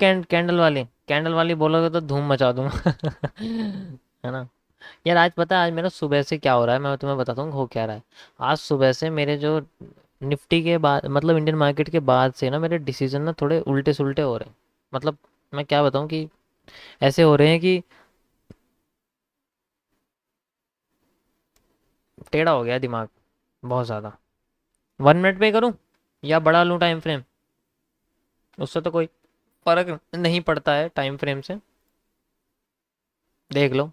Candle वाली बोलोगे तो धूम मचा दूंगा। है ना। यार आज पता है आज मेरा सुबह से क्या हो रहा है, मैं तुम्हें बताता हूँ हो क्या रहा है। आज सुबह से मेरे जो निफ्टी के बाद मतलब इंडियन मार्केट के बाद से ना मेरे डिसीजन ना थोड़े उल्टे सुल्टे हो रहे हैं। मतलब मैं क्या बताऊँ कि ऐसे हो रहे हैं कि टेढ़ा हो गया दिमाग बहुत ज़्यादा। 1 मिनट पे करूँ या बढ़ा लूँ टाइम फ्रेम, उससे तो कोई फर्क नहीं पड़ता है टाइम फ्रेम से। देख लो।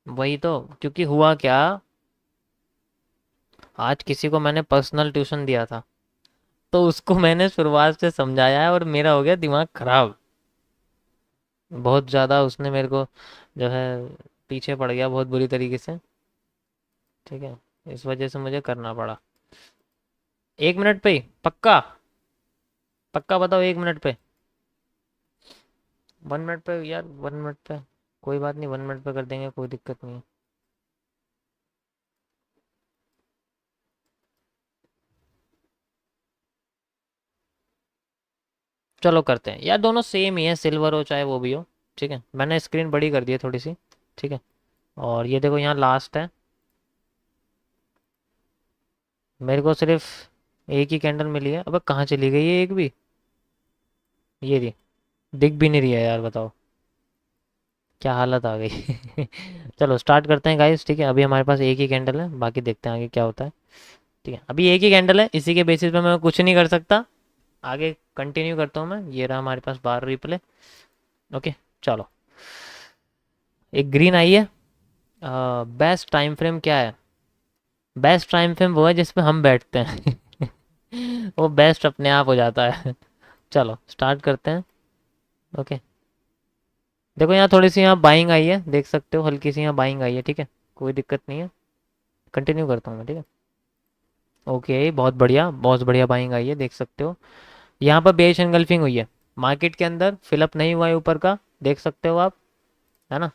वही तो। क्योंकि हुआ क्या, आज किसी को मैंने पर्सनल ट्यूशन दिया था, तो उसको मैंने शुरुआत से समझाया है और मेरा हो गया दिमाग खराब। बहुत ज़्यादा उसने मेरे को जो है पीछे पड़ गया बहुत बुरी तरीके से। ठीक है। इस वजह से मुझे करना पड़ा। 1 मिनट पे ही पक्का। पक्का बताओ 1 मिनट पे। 1 मिनट पे यार, 1 मिनट पे। कोई बात नहीं, 1 मिनट पे कर देंगे, कोई दिक्कत नहीं है। चलो करते हैं यार, दोनों सेम ही है, सिल्वर हो चाहे वो भी हो। ठीक है, मैंने स्क्रीन बड़ी कर दी है थोड़ी सी। ठीक है। और ये देखो यहाँ लास्ट है। मेरे को सिर्फ एक ही कैंडल मिली है, अब कहाँ चली गई है एक भी। ये रही। दिख भी नहीं रही है यार, बताओ क्या हालत आ गई। चलो स्टार्ट करते हैं गाइस। ठीक है, अभी हमारे पास एक ही कैंडल है, बाकी देखते हैं आगे क्या होता है। ठीक है, अभी एक ही कैंडल है, इसी के बेसिस पे मैं कुछ नहीं कर सकता। आगे कंटिन्यू करता हूँ मैं। ये रहा हमारे पास बार रिप्ले। ओके। चलो। एक ग्रीन आई है। बेस्ट टाइम फ्रेम क्या है? बेस्ट टाइम फ्रेम वो है जिसमें हम बैठते हैं। वो बेस्ट अपने आप हो जाता है। चलो स्टार्ट करते हैं। ओके। देखो यहाँ थोड़ी सी यहाँ बाइंग आई है, देख सकते हो हल्की सी यहाँ बाइंग आई है। ठीक है, कोई दिक्कत नहीं है। कंटिन्यू करता हूँ मैं। ठीक है। ओके, बहुत बढ़िया बाइंग आई है, देख सकते हो। यहाँ पर बेच एनगल्फिंग हुई है, मार्केट के अंदर फिलअप नहीं हुआ है ऊपर का, देख सकते हो आप। है ना।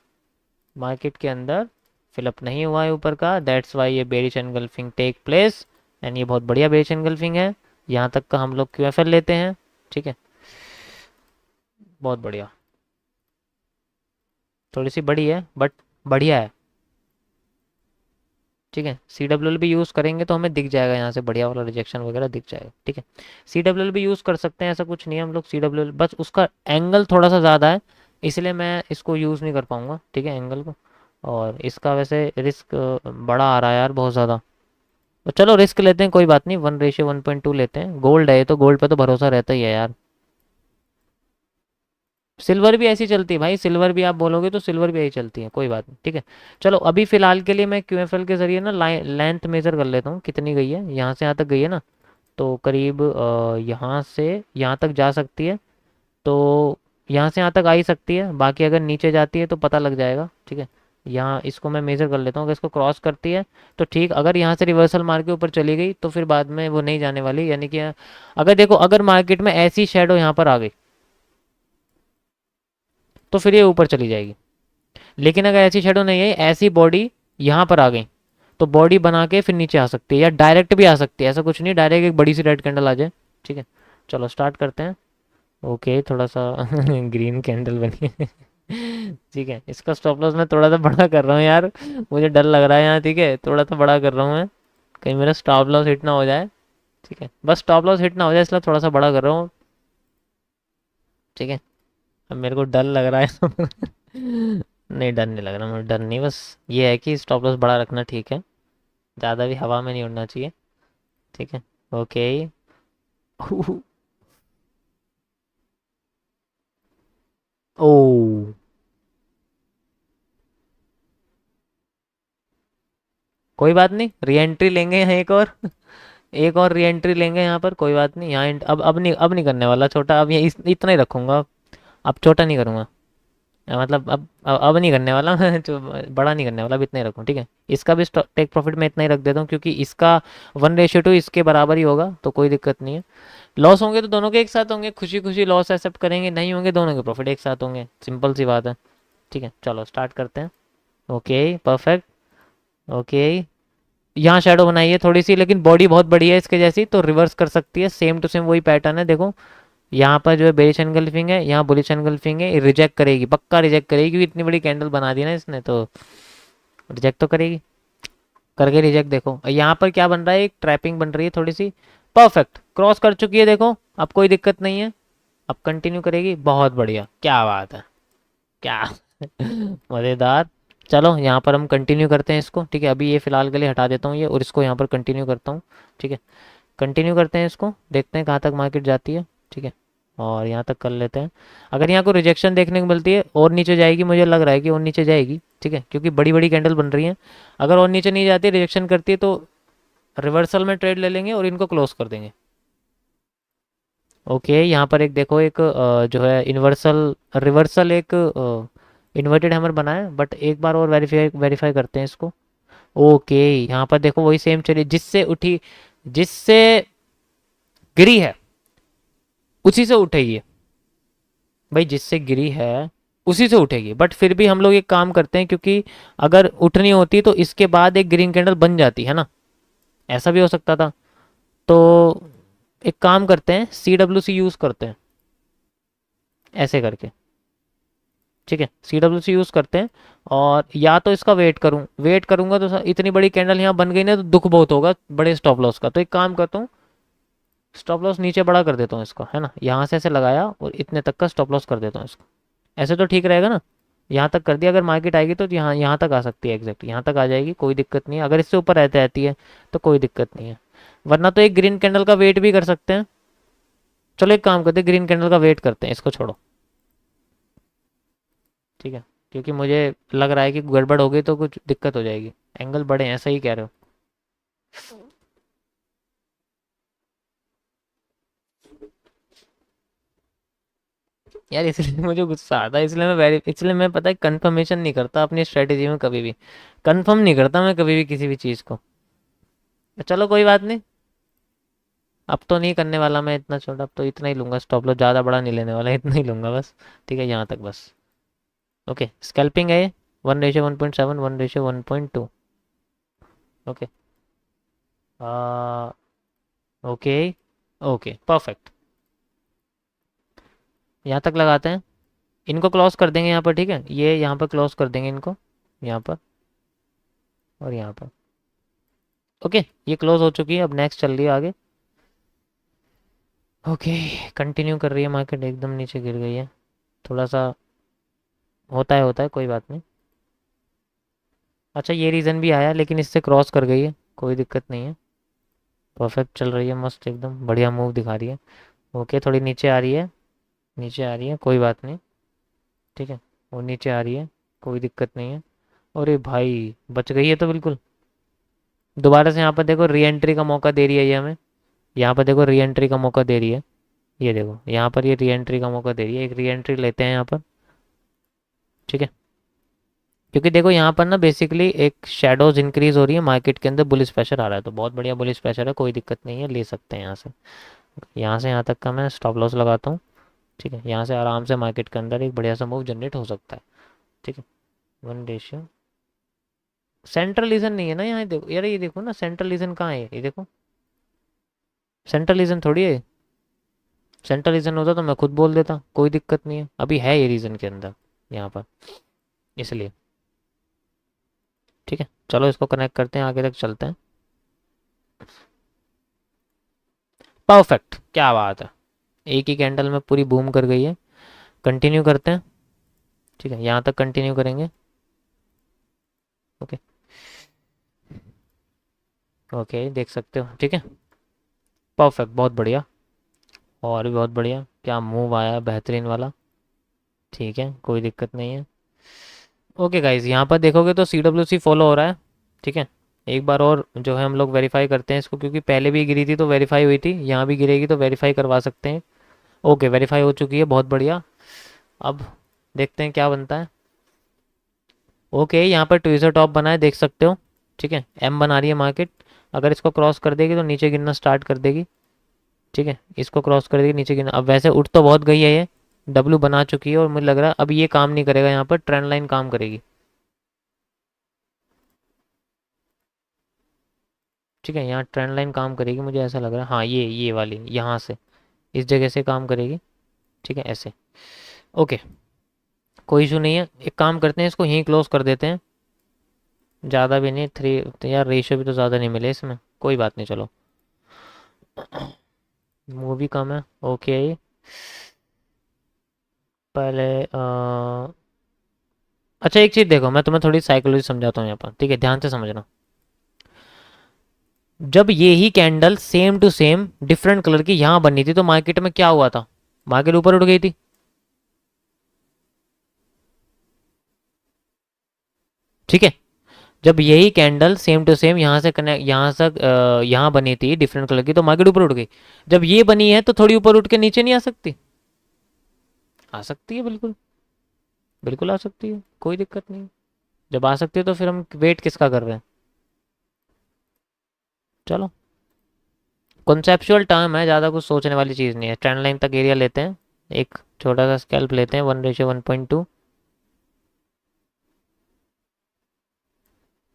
मार्केट के अंदर फिलअप नहीं हुआ है ऊपर का, दैट्स वाई ये bearish engulfing take place. And ये बहुत बढ़िया बेरिश एनगल्फिंग है। यहाँ तक का हम लोग क्यूएफएल लेते हैं। ठीक है। बहुत बढ़िया। थोड़ी सी बड़ी है बट बढ़िया है। ठीक है, सी डब्ल्यू एल भी यूज़ करेंगे तो हमें दिख जाएगा यहाँ से बढ़िया वाला रिजेक्शन वगैरह दिख जाएगा। ठीक है। सी डब्ल्यू एल भी यूज़ कर सकते हैं, ऐसा कुछ नहीं है। हम लोग सी डब्ल्यू एल बस उसका एंगल थोड़ा सा ज़्यादा है, इसलिए मैं इसको यूज़ नहीं कर पाऊँगा। ठीक है, एंगल को। और इसका वैसे रिस्क बड़ा आ रहा है यार, बहुत ज़्यादा। तो चलो रिस्क लेते हैं, कोई बात नहीं, 1:1.2 लेते हैं। गोल्ड है ये तो, गोल्ड पे तो भरोसा रहता ही है यार। सिल्वर भी ऐसी चलती है भाई, सिल्वर भी आप बोलोगे तो सिल्वर भी ऐसी चलती है, कोई बात नहीं। ठीक है। चलो अभी फिलहाल के लिए मैं क्यूएफएल के जरिए ना लेंथ मेजर कर लेता हूँ कितनी गई है, यहाँ से यहाँ तक गई है ना। तो करीब यहाँ से यहाँ तक जा सकती है। तो यहाँ से यहाँ तक आ ही सकती है, बाकी अगर नीचे जाती है तो पता लग जाएगा। ठीक है। यहाँ इसको मैं मेज़र कर लेता हूँ, अगर इसको क्रॉस करती है तो ठीक, अगर यहाँ से रिवर्सल मार के ऊपर चली गई तो फिर बाद में वो नहीं जाने वाली, यानी कि अगर देखो अगर मार्केट में ऐसी शेडो यहाँ पर आ गई तो फिर ये ऊपर चली जाएगी। लेकिन अगर ऐसी शेडो नहीं है, ऐसी बॉडी यहाँ पर आ गई तो बॉडी बना के फिर नीचे आ सकती है, या डायरेक्ट भी आ सकती है, ऐसा कुछ नहीं डायरेक्ट एक बड़ी सी रेड कैंडल आ जाए। ठीक है। चलो स्टार्ट करते हैं। ओके, थोड़ा सा ग्रीन कैंडल बनी है। ठीक है, इसका स्टॉप लॉस मैं थोड़ा सा बड़ा कर रहा हूँ यार, मुझे डर लग रहा है यहाँ। ठीक है, थोड़ा सा बड़ा कर रहा हूँ मैं, कहीं मेरा स्टॉप लॉस हिट ना हो जाए। ठीक है, बस स्टॉप लॉस हिट ना हो जाए इसलिए थोड़ा सा बड़ा कर रहा हूँ। ठीक है। अब मेरे को डर लग रहा है। नहीं, डर नहीं लग रहा, मुझे डर नहीं, बस ये है कि स्टॉप लॉस बड़ा रखना ठीक है, ज़्यादा भी हवा में नहीं उड़ना चाहिए। ठीक है। ओके। ओ, कोई बात नहीं, री एंट्री लेंगे यहाँ एक और। एक और री एंट्री लेंगे यहाँ पर, कोई बात नहीं। यहाँ अब नहीं करने वाला छोटा, अब ये इतना ही रखूंगा। अब छोटा नहीं करूँगा। मतलब अब नहीं करने वाला। मैं जो बड़ा नहीं करने वाला, अब इतना ही रखूँ। ठीक है, इसका भी टेक प्रॉफिट मैं इतना ही रख देता हूँ, क्योंकि इसका 1:2 इसके बराबर ही होगा, तो कोई दिक्कत नहीं है। लॉस होंगे तो दोनों के एक साथ होंगे, खुशी खुशी लॉस एक्सेप्ट करेंगे, नहीं होंगे दोनों के प्रॉफिट एक साथ होंगे, सिंपल सी बात है। ठीक है, चलो स्टार्ट करते हैं। Okay perfect. ओके। यहाँ शेडो बनाई है थोड़ी सी, लेकिन बॉडी बहुत बड़ी है इसके जैसी, तो रिवर्स कर सकती है। सेम टू सेम वही पैटर्न है देखो। यहाँ पर जो है बेरिश एनगल्फिंग है, यहाँ बुलिश एनगल्फिंग है, रिजेक्ट करेगी, पक्का रिजेक्ट करेगी, क्योंकि इतनी बड़ी कैंडल बना दी ना इसने, तो रिजेक्ट तो करेगी। करके रिजेक्ट देखो। यहाँ पर क्या बन रहा है, एक ट्रैपिंग बन रही है थोड़ी सी। परफेक्ट, क्रॉस कर चुकी है देखो, अब कोई दिक्कत नहीं है। अब कंटिन्यू करेगी, बहुत बढ़िया, क्या बात है, क्या मज़ेदार। चलो यहाँ पर हम कंटिन्यू करते हैं इसको, ठीक है। अभी ये फिलहाल के लिए हटा देता हूँ ये, और इसको यहाँ पर कंटिन्यू करता हूँ, ठीक है। कंटिन्यू करते हैं इसको, देखते हैं कहाँ तक मार्केट जाती है, ठीक है। और यहाँ तक कर लेते हैं। अगर यहाँ को रिजेक्शन देखने को मिलती है, और नीचे जाएगी, मुझे लग रहा है कि और नीचे जाएगी, ठीक है, क्योंकि बड़ी बड़ी कैंडल बन रही हैं। अगर और नीचे नहीं जाती, रिजेक्शन करती है, तो रिवर्सल में ट्रेड ले लेंगे और इनको क्लोज कर देंगे। ओके, यहाँ पर एक देखो, एक जो है इन्वर्सल रिवर्सल, एक इन्वर्टेड हैमर बना है, बट एक बार और वेरीफाई वेरीफाई करते हैं इसको। ओके, यहाँ पर देखो वही सेम चली, जिससे उठी, जिससे गिरी है उसी से उठेगी भाई, जिससे गिरी है उसी से उठेगी। बट फिर भी हम लोग एक काम करते हैं, क्योंकि अगर उठनी होती तो इसके बाद एक ग्रीन कैंडल बन जाती है ना, ऐसा भी हो सकता था। तो एक काम करते हैं, CWC यूज़ करते हैं, ऐसे करके, ठीक है। CWC यूज़ करते हैं, और या तो इसका वेट करूं, वेट करूंगा तो इतनी बड़ी कैंडल यहाँ बन गई ना, तो दुख बहुत होगा बड़े स्टॉप लॉस का। तो एक काम करता हूँ, स्टॉप लॉस नीचे बड़ा कर देता हूँ इसका, है ना, यहाँ से ऐसे लगाया और इतने तक का स्टॉप लॉस कर देता हूँ इसको। ऐसे तो ठीक रहेगा ना। यहाँ तक कर दिया, अगर मार्केट आएगी तो यहाँ यहाँ तक आ सकती है, एग्जैक्ट यहाँ तक आ जाएगी, कोई दिक्कत नहीं है। अगर इससे ऊपर रहते रहती है तो कोई दिक्कत नहीं है, वरना तो एक ग्रीन कैंडल का वेट भी कर सकते हैं। चलो एक काम करते हैं, ग्रीन कैंडल का वेट करते हैं, इसको छोड़ो, ठीक है। क्योंकि मुझे लग रहा है कि गड़बड़ हो गई तो कुछ दिक्कत हो जाएगी। एंगल बड़े हैं, सही कह रहे हो। यार इसलिए मुझे गुस्सा आता है, इसलिए मैं पता है कंफर्मेशन नहीं करता अपनी स्ट्रेटेजी में कभी भी। कंफर्म नहीं करता मैं कभी भी किसी भी चीज़ को। चलो कोई बात नहीं, अब तो नहीं करने वाला मैं इतना छोटा, अब तो इतना ही लूंगा स्टॉप लॉस, ज़्यादा बड़ा नहीं लेने वाला, इतना ही लूंगा बस, ठीक है, यहाँ तक बस। ओके, स्कैल्पिंग है ये, 1:1.7, 1:1.2। Okay, okay, okay, perfect. यहाँ तक लगाते हैं, इनको क्लोज कर देंगे यहाँ पर, ठीक है, ये यहाँ पर क्लोज कर देंगे इनको, यहाँ पर और यहाँ पर। ओके, ये क्लोज हो चुकी है, अब नेक्स्ट चल रही है आगे। ओके, कंटिन्यू कर रही है मार्केट, एकदम नीचे गिर गई है, थोड़ा सा होता है कोई बात नहीं। अच्छा, ये रीज़न भी आया, लेकिन इससे क्रॉस कर गई है, कोई दिक्कत नहीं है। परफेक्ट चल रही है, मस्त एकदम बढ़िया मूव दिखा रही है। ओके, थोड़ी नीचे आ रही है, नीचे आ रही है, कोई बात नहीं, ठीक है। वो नीचे आ रही है, कोई दिक्कत नहीं है। अरे भाई, बच गई है तो बिल्कुल। दोबारा से यहाँ पर देखो, री एंट्री का मौका दे रही है ये हमें। यहाँ पर देखो, री एंट्री का मौका दे रही है, ये देखो यहाँ पर ये री एंट्री का मौका दे रही है। एक री एंट्री लेते हैं यहाँ पर, ठीक है। क्योंकि देखो यहाँ पर ना बेसिकली एक शेडोज इंक्रीज हो रही है मार्केट के अंदर, बुलिश प्रेशर आ रहा है, तो बहुत बढ़िया बुलिश प्रेशर है, कोई दिक्कत नहीं है, ले सकते हैं यहाँ से। यहाँ से यहाँ तक का मैं स्टॉप लॉस लगाता हूँ, ठीक है। यहाँ से आराम से मार्केट के अंदर एक बढ़िया सा मूव जनरेट हो सकता है, ठीक है। 1:, सेंट्रल रीजन नहीं है ना यहाँ, देखो यार, ये देखो ना सेंट्रल रीजन कहाँ है, ये देखो, सेंट्रल रीजन थोड़ी है। सेंट्रल रीजन होता तो मैं खुद बोल देता, कोई दिक्कत नहीं है, अभी है ये रीजन के अंदर यहाँ पर, इसलिए, ठीक है। चलो इसको कनेक्ट करते हैं, आगे तक चलते हैं। परफेक्ट, क्या बात है, एक ही कैंडल में पूरी बूम कर गई है। कंटिन्यू करते हैं, ठीक है, यहाँ तक कंटिन्यू करेंगे। ओके, ओके, देख सकते हो, ठीक है। परफेक्ट, बहुत बढ़िया, और भी बहुत बढ़िया, क्या मूव आया बेहतरीन वाला, ठीक है, कोई दिक्कत नहीं है। ओके गाइज, यहाँ पर देखोगे तो CWC फॉलो हो रहा है, ठीक है। एक बार और जो है हम लोग वेरीफाई करते हैं इसको, क्योंकि पहले भी गिरी थी तो वेरीफाई हुई थी, यहाँ भी गिरेगी तो वेरीफाई करवा सकते हैं। ओके, वेरीफाई हो चुकी है, बहुत बढ़िया। अब देखते हैं क्या बनता है। ओके, यहाँ पर ट्विज़र टॉप बना है, देख सकते हो, ठीक है। एम बना रही है मार्केट, अगर इसको क्रॉस कर देगी तो नीचे गिरना स्टार्ट कर देगी, ठीक है। इसको क्रॉस कर देगी, नीचे गिरना, अब वैसे उठ तो बहुत गई है ये, डब्लू बना चुकी है, और मुझे लग रहा है अब ये काम नहीं करेगा, यहाँ पर ट्रेंड लाइन काम करेगी। ठीक है, यहाँ ट्रेंड लाइन काम करेगी मुझे ऐसा लग रहा है। हाँ ये वाली यहाँ से इस जगह से काम करेगी। ठीक है ऐसे। ओके, कोई इशू नहीं है। एक काम करते हैं, इसको यहीं क्लोज कर देते हैं। ज़्यादा भी नहीं, 3 तो यार रेशियो भी तो ज़्यादा नहीं मिले इसमें, कोई बात नहीं चलो। मूवी कम है। ओके, पहले अच्छा एक चीज़ देखो, मैं तुम्हें थोड़ी साइकोलॉजी समझाता हूँ यहाँ पर, ठीक है, ध्यान से समझना। जब ये ही candle same to same different colour की यहाँ बनी थी तो मार्केट में क्या हुआ था? मार्केट ऊपर उठ गई थी। ठीक है, जब यही कैंडल सेम टू सेम यहाँ से कनेक्ट, यहाँ से यहाँ बनी थी डिफरेंट कलर की तो मार्केट ऊपर उठ गई। जब ये बनी है तो थोड़ी ऊपर उठ के नीचे नहीं आ सकती? आ सकती है, बिल्कुल बिल्कुल आ सकती है, कोई दिक्कत नहीं। जब आ सकती है तो फिर हम वेट किसका कर रहे हैं? चलो, कॉन्सेप्चुअल टर्म है, ज़्यादा कुछ सोचने वाली चीज़ नहीं है। ट्रेंड लाइन तक एरिया लेते हैं, एक छोटा सा स्कैल्प लेते हैं, 1:1.2।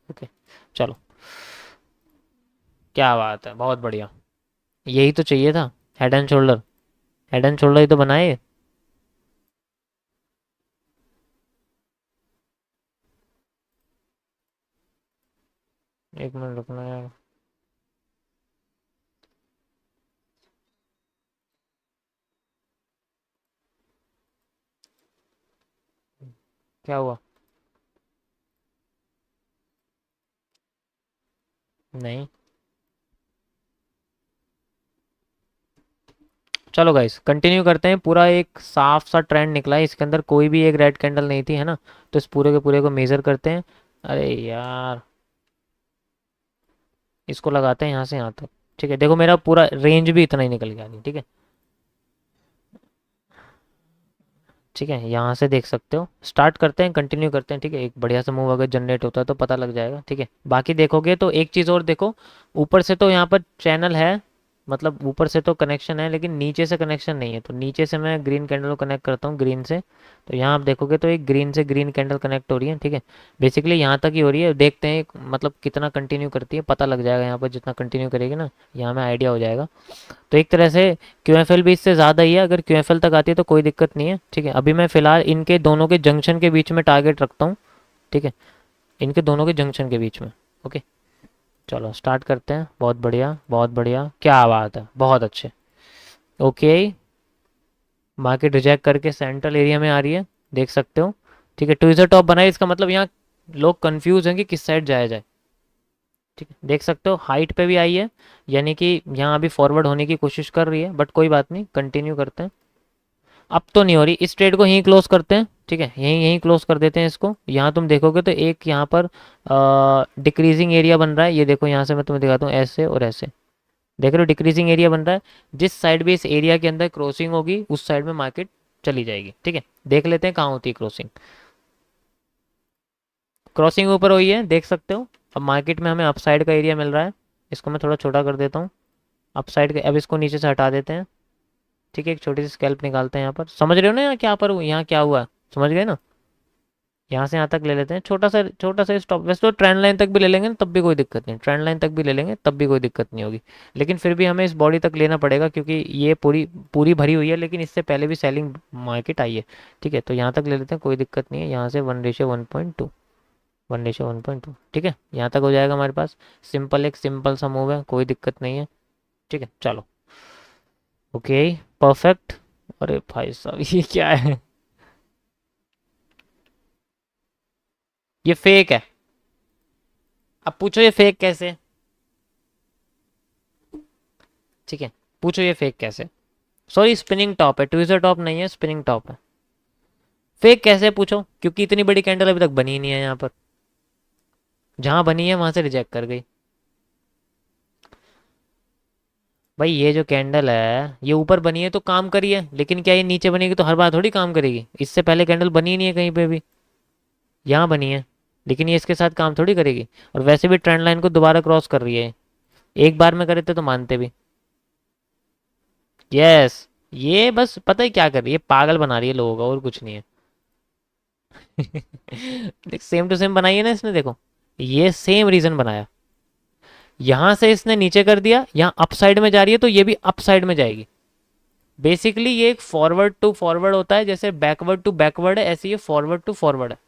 ओके चलो, क्या बात है, बहुत बढ़िया। यही तो चाहिए था, head and shoulder. Head and shoulder ही तो बनाए। 1 मिनट रुकना यार। क्या हुआ? नहीं, चलो गाइस कंटिन्यू करते हैं। पूरा एक साफ सा ट्रेंड निकला है, इसके अंदर कोई भी एक रेड कैंडल नहीं थी, है ना? तो इस पूरे के पूरे को मेजर करते हैं। अरे यार, इसको लगाते हैं यहाँ से यहाँ तक। ठीक है, देखो मेरा पूरा रेंज भी इतना ही निकल गया नहीं। ठीक है, ठीक है, यहाँ से देख सकते हो। स्टार्ट करते हैं, कंटिन्यू करते हैं। ठीक है, एक बढ़िया सा मूव अगर जनरेट होता है तो पता लग जाएगा। ठीक है, बाकी देखोगे तो एक चीज़ और देखो, ऊपर से तो यहाँ पर चैनल है, मतलब ऊपर से तो कनेक्शन है, लेकिन नीचे से कनेक्शन नहीं है। तो नीचे से मैं ग्रीन कैंडल को कनेक्ट करता हूँ ग्रीन से। तो यहाँ आप देखोगे तो एक ग्रीन से ग्रीन कैंडल कनेक्ट हो रही है। ठीक है, बेसिकली यहाँ तक ही हो रही है। देखते हैं मतलब कितना कंटिन्यू करती है, पता लग जाएगा यहाँ पर। जितना कंटिन्यू करेगी ना, यहाँ में आइडिया हो जाएगा। तो एक तरह से क्यू भी इससे ज़्यादा ही है। अगर क्यू तक आती है तो कोई दिक्कत नहीं है। ठीक है, अभी मैं फ़िलहाल इनके दोनों के जंक्शन के बीच में टारगेट रखता हूँ। ठीक है, इनके दोनों के जंक्शन के बीच में। ओके चलो स्टार्ट करते हैं। बहुत बढ़िया, बहुत बढ़िया, क्या बात है, बहुत अच्छे। ओके, मार्केट रिजेक्ट करके सेंट्रल एरिया में आ रही है, देख सकते हो। ठीक है, ट्विज़र टॉप बनाए, इसका मतलब यहाँ लोग कंफ्यूज हैं कि किस साइड जाया जाए। ठीक है, देख सकते हो हाइट पे भी आई है, यानी कि यहाँ अभी फॉरवर्ड होने की कोशिश कर रही है, बट कोई बात नहीं, कंटिन्यू करते हैं। अब तो नहीं हो रही, इस ट्रेड को यहीं क्लोज करते हैं। ठीक है, यहीं यहीं क्लोज कर देते हैं इसको। यहाँ तुम देखोगे तो एक यहाँ पर डिक्रीजिंग एरिया बन रहा है, ये देखो यहाँ से मैं तुम्हें दिखाता हूँ, ऐसे और ऐसे। देख रहे हो डिक्रीजिंग एरिया बन रहा है। जिस साइड भी इस एरिया के अंदर क्रॉसिंग होगी उस साइड में मार्केट चली जाएगी। ठीक है, देख लेते हैं कहाँ होती है क्रॉसिंग। क्रॉसिंग ऊपर हुई है, देख सकते हो। अब मार्केट में हमें अपसाइड का एरिया मिल रहा है। इसको मैं थोड़ा छोटा कर देता हूँ, अपसाइड का। अब इसको नीचे से हटा देते हैं। ठीक है, एक छोटी सी स्कैल्प निकालते हैं यहाँ पर। समझ रहे हो ना यहाँ क्या पर यहाँ क्या हुआ है? समझ गए ना? यहाँ से यहाँ तक ले लेते हैं, छोटा सा स्टॉप। वैसे तो ट्रेंड लाइन तक भी ले लेंगे ना तब भी कोई दिक्कत नहीं, ट्रेंड लाइन तक भी ले लेंगे तब भी कोई दिक्कत नहीं होगी। लेकिन फिर भी हमें इस बॉडी तक लेना पड़ेगा, क्योंकि ये पूरी पूरी भरी हुई है, लेकिन इससे पहले भी सेलिंग मार्केट आई है। ठीक है, तो यहाँ तक ले लेते हैं, कोई दिक्कत नहीं है। यहाँ से 1:1.2, 1:1.2। ठीक है, यहाँ तक हो जाएगा हमारे पास। सिंपल, एक सिंपल सा मूव है, कोई दिक्कत नहीं है। ठीक है चलो, ओके, परफेक्ट। अरे भाई साहब ये क्या है? ये फेक है। अब पूछो ये फेक कैसे? ठीक है, पूछो ये फेक कैसे? सॉरी, स्पिनिंग टॉप है, ट्विज़र टॉप नहीं है, स्पिनिंग टॉप है। फेक कैसे पूछो, क्योंकि इतनी बड़ी कैंडल अभी तक बनी ही नहीं है यहाँ पर। जहां बनी है वहां से रिजेक्ट कर गई। भाई ये जो कैंडल है ये ऊपर बनी है तो काम करी है, लेकिन क्या ये नीचे बनेगी तो हर बार थोड़ी काम करेगी? इससे पहले कैंडल बनी ही नहीं है कहीं पे भी। यहाँ बनी है, लेकिन ये इसके साथ काम थोड़ी करेगी। और वैसे भी ट्रेंड लाइन को दोबारा क्रॉस कर रही है। एक बार में करे थे तो मानते भी। यस, ये बस पता है क्या कर रही है, पागल बना रही है लोगों का, और कुछ नहीं है। देख सेम टू सेम बनाई है ना इसने, देखो ये सेम रीजन बनाया। यहाँ से इसने नीचे कर दिया, यहाँ अप साइड में जा रही है तो ये भी अप साइड में जाएगी। बेसिकली ये एक फॉरवर्ड टू फॉरवर्ड होता है, जैसे बैकवर्ड टू बैकवर्ड है, ऐसे ये फॉरवर्ड टू फॉरवर्ड है।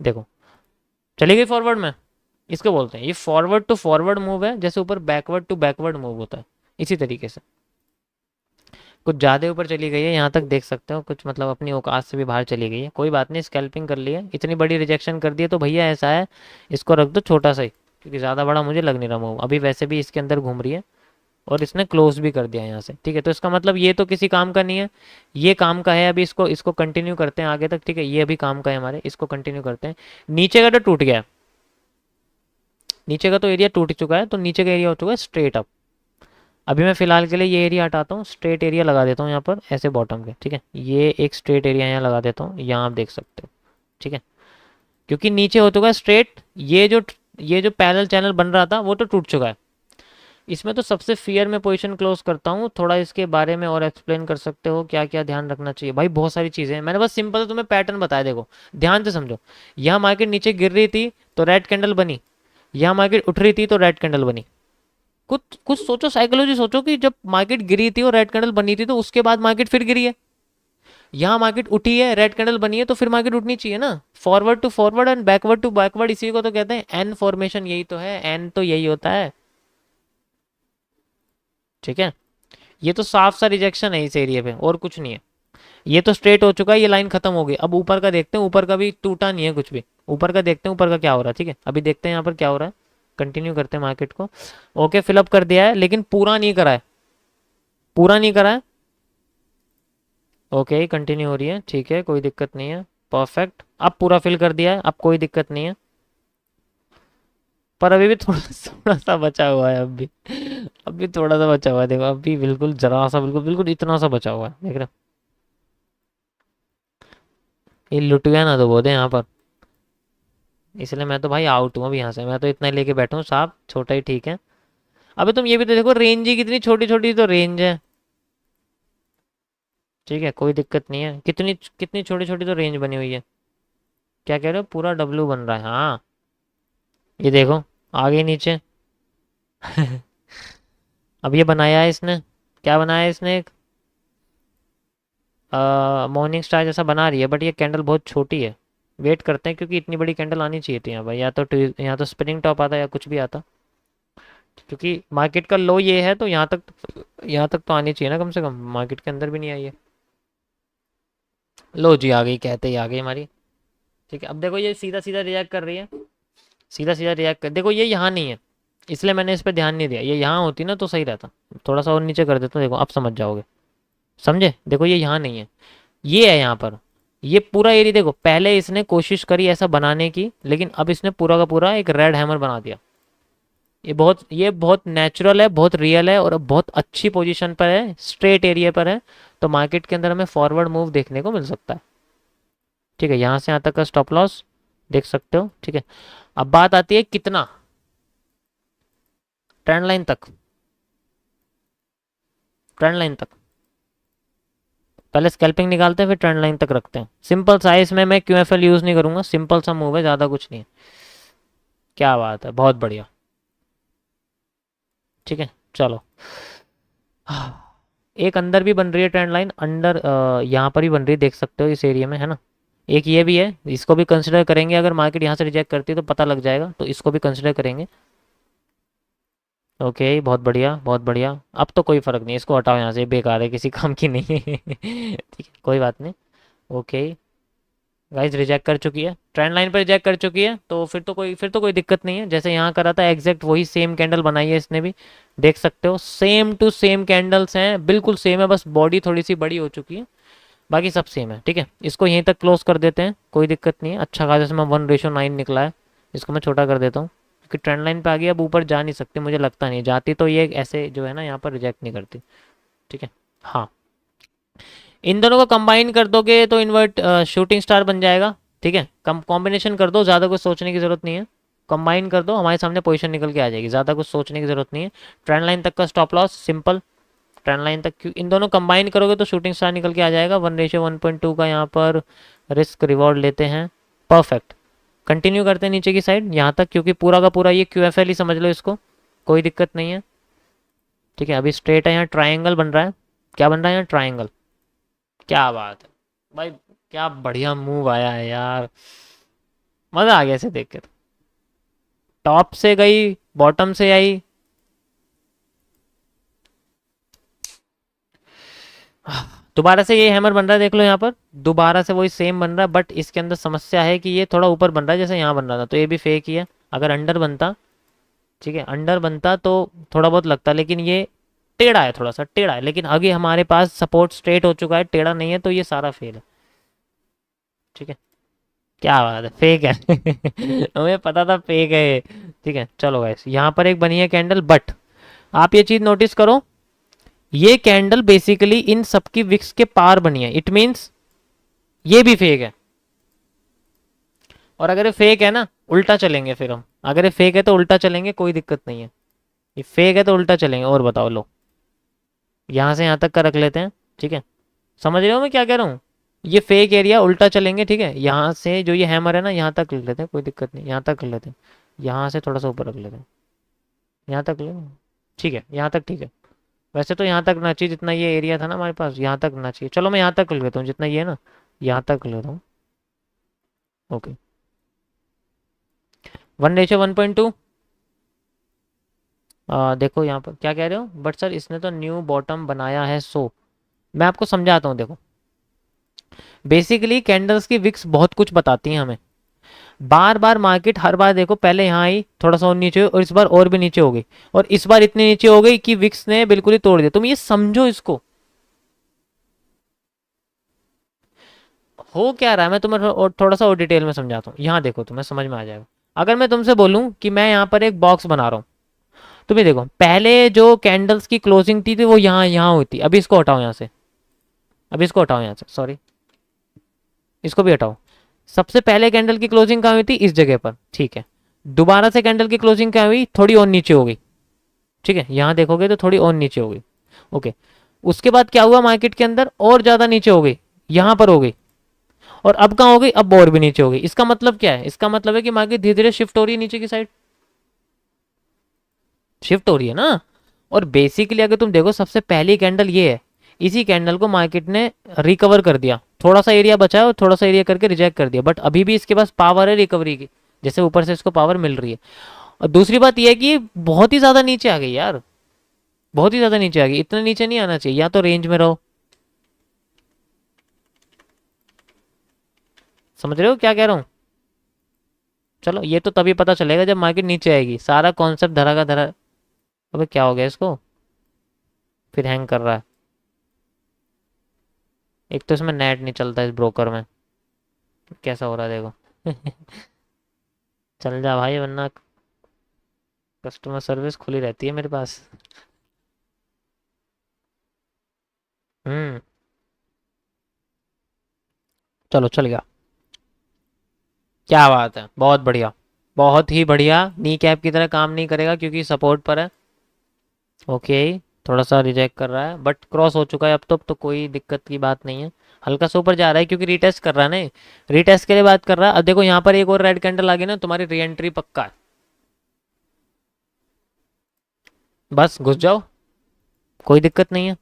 देखो चली गई फॉरवर्ड में, इसको बोलते हैं ये फॉरवर्ड टू फॉरवर्ड मूव है, जैसे ऊपर बैकवर्ड टू बैकवर्ड मूव होता है इसी तरीके से। कुछ ज़्यादा ऊपर चली गई है, यहाँ तक देख सकते हो, कुछ मतलब अपनी औकात से भी बाहर चली गई है। कोई बात नहीं, स्कैल्पिंग कर ली है, इतनी बड़ी रिजेक्शन कर दी है तो भैया ऐसा है, इसको रख दो छोटा सा ही, क्योंकि ज़्यादा बड़ा मुझे लग नहीं रहा मूव। अभी वैसे भी इसके अंदर घूम रही है और इसने क्लोज भी कर दिया यहाँ से, ठीक है। तो इसका मतलब ये तो किसी काम का नहीं है, ये काम का है। अभी इसको इसको कंटिन्यू करते हैं आगे तक, ठीक है। ये अभी काम का है हमारे, इसको कंटिन्यू करते हैं। नीचे का तो टूट गया, नीचे का तो एरिया टूट चुका है, तो नीचे का एरिया हो चुका है स्ट्रेट अप। अभी मैं फिलहाल के लिए ये एरिया हटाता हूँ, स्ट्रेट एरिया लगा देता हूँ यहाँ पर ऐसे बॉटम के, ठीक है। ये एक स्ट्रेट एरिया यहाँ लगा देता हूँ, यहाँ आप देख सकते हो, ठीक है। क्योंकि नीचे हो चुका है स्ट्रेट, ये जो पैरेलल चैनल बन रहा था वो तो टूट चुका है। इसमें तो सबसे फियर में पोजीशन क्लोज करता हूँ। थोड़ा इसके बारे में और एक्सप्लेन कर सकते हो, क्या क्या ध्यान रखना चाहिए भाई? बहुत सारी चीज़ें हैं, मैंने बस सिंपल तुम्हें पैटर्न बताया। देखो ध्यान से समझो, यहाँ मार्केट नीचे गिर रही थी तो रेड कैंडल बनी, यहाँ मार्केट उठ रही थी तो रेड कैंडल बनी। कुछ कुछ सोचो, साइकोलॉजी सोचो कि जब मार्केट गिरी थी और रेड कैंडल बनी थी तो उसके बाद मार्केट फिर गिरी है। यहाँ मार्केट उठी है, रेड कैंडल बनी है, तो फिर मार्केट उठनी चाहिए ना। Forward to forward and backward to backward, इसी को तो कहते हैं एन फॉर्मेशन। यही तो है, एन तो यही होता है, ठीक है। ये तो साफ सा रिजेक्शन है इस एरिया पे, और कुछ नहीं है। ये तो स्ट्रेट हो चुका है, ये लाइन खत्म हो गई। अब ऊपर का देखते हैं, ऊपर का भी टूटा नहीं है कुछ भी। ऊपर का देखते हैं, ऊपर का क्या हो रहा है, ठीक है। अभी देखते हैं यहाँ पर क्या हो रहा है, कंटिन्यू करते हैं मार्केट को। ओके, फिलअप कर दिया है लेकिन पूरा नहीं करा है, पूरा नहीं करा है। ओके, कंटिन्यू हो रही है, ठीक है, कोई दिक्कत नहीं है, परफेक्ट। अब पूरा फिल कर दिया है, अब कोई दिक्कत नहीं है, पर अभी भी थोड़ा थोड़ा सा बचा हुआ है। अब भी थोड़ा सा बचा हुआ है, देखो अभी बिल्कुल जरा सा, बिल्कुल बिल्कुल इतना सा बचा हुआ है, देख रहे हो। ये लुट गया ना तो बोलते हैं यहाँ पर, इसलिए मैं तो भाई आउट हूँ अभी यहाँ से। मैं तो इतना लेके बैठा हूँ, साहब छोटा ही ठीक है। अबे तुम ये भी तो देखो, रेंज ही कितनी छोटी छोटी तो रेंज है, ठीक है, कोई दिक्कत नहीं है। कितनी कितनी छोटी छोटी तो रेंज बनी हुई है। क्या कह रहे हो, पूरा डब्लू बन रहा है, हाँ। ये देखो आगे नीचे अब ये बनाया है इसने, क्या बनाया है इसने, एक मॉर्निंग स्टार जैसा बना रही है, बट ये कैंडल बहुत छोटी है। वेट करते हैं, क्योंकि इतनी बड़ी कैंडल आनी चाहिए थी यहाँ भाई, या तो स्पिनिंग टॉप आता या कुछ भी आता। क्योंकि मार्केट का लो ये है तो यहाँ तक तो आनी चाहिए ना कम से कम। मार्केट के अंदर भी नहीं आई है। लो जी, आ गई, कहते ही आ गई हमारी, ठीक है। अब देखो ये सीधा सीधा रिएक्ट कर रही है, सीधा सीधा रिएक्ट कर, देखो ये यहाँ नहीं है, इसलिए मैंने इस पर ध्यान नहीं दिया। ये यहाँ होती ना तो सही रहता। थोड़ा सा और नीचे कर देता हूँ, देखो अब समझ जाओगे, समझे। देखो ये यहाँ नहीं है, ये है यहाँ पर। ये पूरा एरिया देखो, पहले इसने कोशिश करी ऐसा बनाने की, लेकिन अब इसने पूरा का पूरा एक रेड हैमर बना दिया। ये बहुत नेचुरल है, बहुत रियल है, और अब बहुत अच्छी पोजीशन पर है, स्ट्रेट एरिया पर है। तो मार्केट के अंदर हमें फॉरवर्ड मूव देखने को मिल सकता है, ठीक है। यहाँ से यहाँ तक का स्टॉप लॉस देख सकते हो, ठीक है। अब बात आती है कितना, ट्रेंड लाइन तक, ट्रेंड लाइन तक। पहले स्कैल्पिंग निकालते हैं, फिर ट्रेंड लाइन तक रखते हैं। सिंपल सा है, इसमें मैं क्यूएफएल यूज़ नहीं करूंगा, सिंपल सा मूव है, ज़्यादा कुछ नहीं है। क्या बात है, बहुत बढ़िया, ठीक है। चलो, एक अंदर भी बन रही है ट्रेंड लाइन, अंडर यहाँ पर भी बन रही है, देख सकते हो इस एरिया में, है ना। एक ये भी है, इसको भी कंसिडर करेंगे। अगर मार्केट यहाँ से रिजेक्ट करती है तो पता लग जाएगा, तो इसको भी कंसिडर करेंगे। ओके, बहुत बढ़िया, बहुत बढ़िया। अब तो कोई फ़र्क नहीं, इसको हटाओ यहाँ से, बेकार है, किसी काम की नहीं है ठीक है, कोई बात नहीं। ओके गाइस, रिजेक्ट कर चुकी है, ट्रेंड लाइन पर रिजेक्ट कर चुकी है, तो फिर तो कोई दिक्कत नहीं है। जैसे यहाँ करा था एग्जैक्ट वही सेम कैंडल बनाई है इसने भी, देख सकते हो, सेम टू सेम कैंडल्स हैं, बिल्कुल सेम है, बस बॉडी थोड़ी सी बड़ी हो चुकी है, बाकी सब सेम है, ठीक है। इसको यहीं तक क्लोज कर देते हैं, कोई दिक्कत नहीं है। अच्छा खासा इसमें 1:9 निकला है, इसको मैं छोटा कर देता हूँ, क्योंकि ट्रेंड लाइन पे आ गई, अब ऊपर जा नहीं सकती, मुझे लगता नहीं जाती, तो ये ऐसे जो है ना यहाँ पर रिजेक्ट नहीं करती, ठीक है। हाँ, इन दोनों को कंबाइन कर दोगे तो इन्वर्ट शूटिंग स्टार बन जाएगा, ठीक है। कम कॉम्बिनेशन कर दो, ज़्यादा कुछ सोचने की ज़रूरत नहीं है। कंबाइन कर दो, हमारे सामने पोजीशन निकल के आ जाएगी, ज़्यादा कुछ सोचने की ज़रूरत नहीं है। ट्रेंड लाइन तक का stop loss simple, trend line तक, क्यों इन दोनों कंबाइन करोगे तो शूटिंग स्टार निकल के आ जाएगा। 1:1.2 का यहाँ पर रिस्क रिवॉर्ड लेते हैं, परफेक्ट। कंटिन्यू करते हैं नीचे की साइड यहाँ तक, क्योंकि पूरा का पूरा ये क्यूएफएल ही समझ लो इसको, कोई दिक्कत नहीं है। ठीक है, अभी स्ट्रेट है, यहाँ ट्राइंगल बन रहा है। क्या बन रहा है यहाँ? ट्राइंगल। क्या बात है भाई, क्या बढ़िया मूव आया है यार, मज़ा आ गया इसे देख के तो। टॉप से गई, बॉटम से आई। दोबारा से ये हैमर बन रहा है, देख लो यहाँ पर दोबारा से वही सेम बन रहा है, बट इसके अंदर समस्या है कि ये थोड़ा ऊपर बन रहा है, जैसे यहाँ बन रहा था, तो ये भी फेक ही है। अगर अंडर बनता, ठीक है, अंडर बनता तो थोड़ा बहुत लगता, लेकिन ये टेढ़ा है, थोड़ा सा टेढ़ा है, लेकिन आगे हमारे पास सपोर्ट स्ट्रेट हो चुका है, टेढ़ा नहीं है, तो ये सारा फेल है। ठीक है, क्या बात है, फेक है। हमें पता था फेक है ये। ठीक है, चलो गाइस, यहाँ पर एक बनी है कैंडल, बट आप ये चीज़ नोटिस करो, ये कैंडल बेसिकली इन सबकी विक्स के पार बनी है, इट मीन्स ये भी फेक है। और अगर ये फेक है ना, उल्टा चलेंगे फिर हम, अगर ये फेक है तो उल्टा चलेंगे, कोई दिक्कत नहीं है। ये फेक है तो उल्टा चलेंगे, और बताओ लो, यहाँ से यहाँ तक का रख लेते हैं। ठीक है, समझ रहे हो मैं क्या कह रहा हूँ? ये फेक एरिया, उल्टा चलेंगे। ठीक है, यहाँ से जो ये हैमर है ना, यहाँ तक रख लेते हैं, कोई दिक्कत नहीं, यहाँ तक रख लेते हैं, यहाँ से थोड़ा सा ऊपर रख लेते हैं, यहाँ तक ले। ठीक है, यहाँ तक ठीक है। वैसे तो यहाँ तक ना चाहिए, जितना ये एरिया था ना हमारे पास, यहाँ तक ना चाहिए। चलो मैं यहाँ तक ले लेता हूँ, जितना ये है ना, यहाँ तक ले लेता हूँ। ओके, 1:1.2। देखो यहाँ पर क्या कह रहे हो, बट सर इसने तो न्यू बॉटम बनाया है, सो मैं आपको समझाता हूँ। देखो, बेसिकली कैंडल्स की विक्स बहुत कुछ बताती हैं हमें। बार बार मार्केट हर बार देखो, पहले यहाँ आई, थोड़ा सा और नीचे हुई, और इस बार और भी नीचे हो गई, और इस बार इतनी नीचे हो गई कि विक्स ने बिल्कुल ही तोड़ दिया। तुम ये समझो इसको, हो क्या रहा है, मैं तुम्हें थोड़ा सा और डिटेल में समझाता हूँ। यहाँ देखो, तुम्हें समझ में आ जाएगा। अगर मैं तुमसे बोलूँ कि मैं यहाँ पर एक बॉक्स बना रहा हूँ, तुम्हें देखो, पहले जो कैंडल्स की क्लोजिंग थी वो यहाँ यहाँ हुई थी। अभी इसको हटाओ यहाँ से, अभी इसको हटाओ यहाँ से, सॉरी, इसको भी हटाओ। सबसे पहले कैंडल की क्लोजिंग कहाँ हुई थी? इस जगह पर। ठीक है, दोबारा से कैंडल की क्लोजिंग क्या हुई? थोड़ी और नीचे हो गई। ठीक है, यहाँ देखोगे तो थोड़ी और नीचे हो गई। ओके, उसके बाद क्या हुआ मार्केट के अंदर? और ज़्यादा नीचे हो गई, यहाँ पर हो गई, और अब कहाँ हो गई? अब और भी नीचे हो गई। इसका मतलब क्या है? इसका मतलब है कि मार्केट धीरे धीरे शिफ्ट हो रही है नीचे की साइड, शिफ्ट हो रही है ना। और बेसिकली अगर तुम देखो, सबसे पहली कैंडल ये है, इसी कैंडल को मार्केट ने रिकवर कर दिया, थोड़ा सा एरिया बचा है और थोड़ा सा एरिया करके रिजेक्ट कर दिया, बट अभी भी इसके पास पावर है रिकवरी की, जैसे ऊपर से इसको पावर मिल रही है। और दूसरी बात यह है कि बहुत ही ज़्यादा नीचे आ गई यार, बहुत ही ज़्यादा नीचे आ गई, इतना नीचे नहीं आना चाहिए, या तो रेंज में रहो। समझ रहे हो क्या कह रहा हूँ? चलो, ये तो तभी पता चलेगा जब मार्केट नीचे आएगी, सारा कॉन्सेप्ट धरा का धरा। अबे क्या हो गया इसको, फिर हैंग कर रहा है। एक तो इसमें नेट नहीं चलता इस ब्रोकर में, कैसा हो रहा है देखो। चल जा भाई, वरना कस्टमर सर्विस खुली रहती है मेरे पास। हम्म, चलो चल गया। क्या बात है, बहुत बढ़िया, बहुत ही बढ़िया। नी कैप की तरह काम नहीं करेगा क्योंकि सपोर्ट पर है। ओके, थोड़ा सा रिजेक्ट कर रहा है, बट क्रॉस हो चुका है अब तो कोई दिक्कत की बात नहीं है। हल्का सा ऊपर जा रहा है क्योंकि रीटेस्ट कर रहा है ना, रीटेस्ट के लिए बात कर रहा है। अब देखो यहाँ पर एक और रेड कैंडल आ गई ना, तुम्हारी री एंट्री पक्का है, बस घुस जाओ, कोई दिक्कत नहीं है,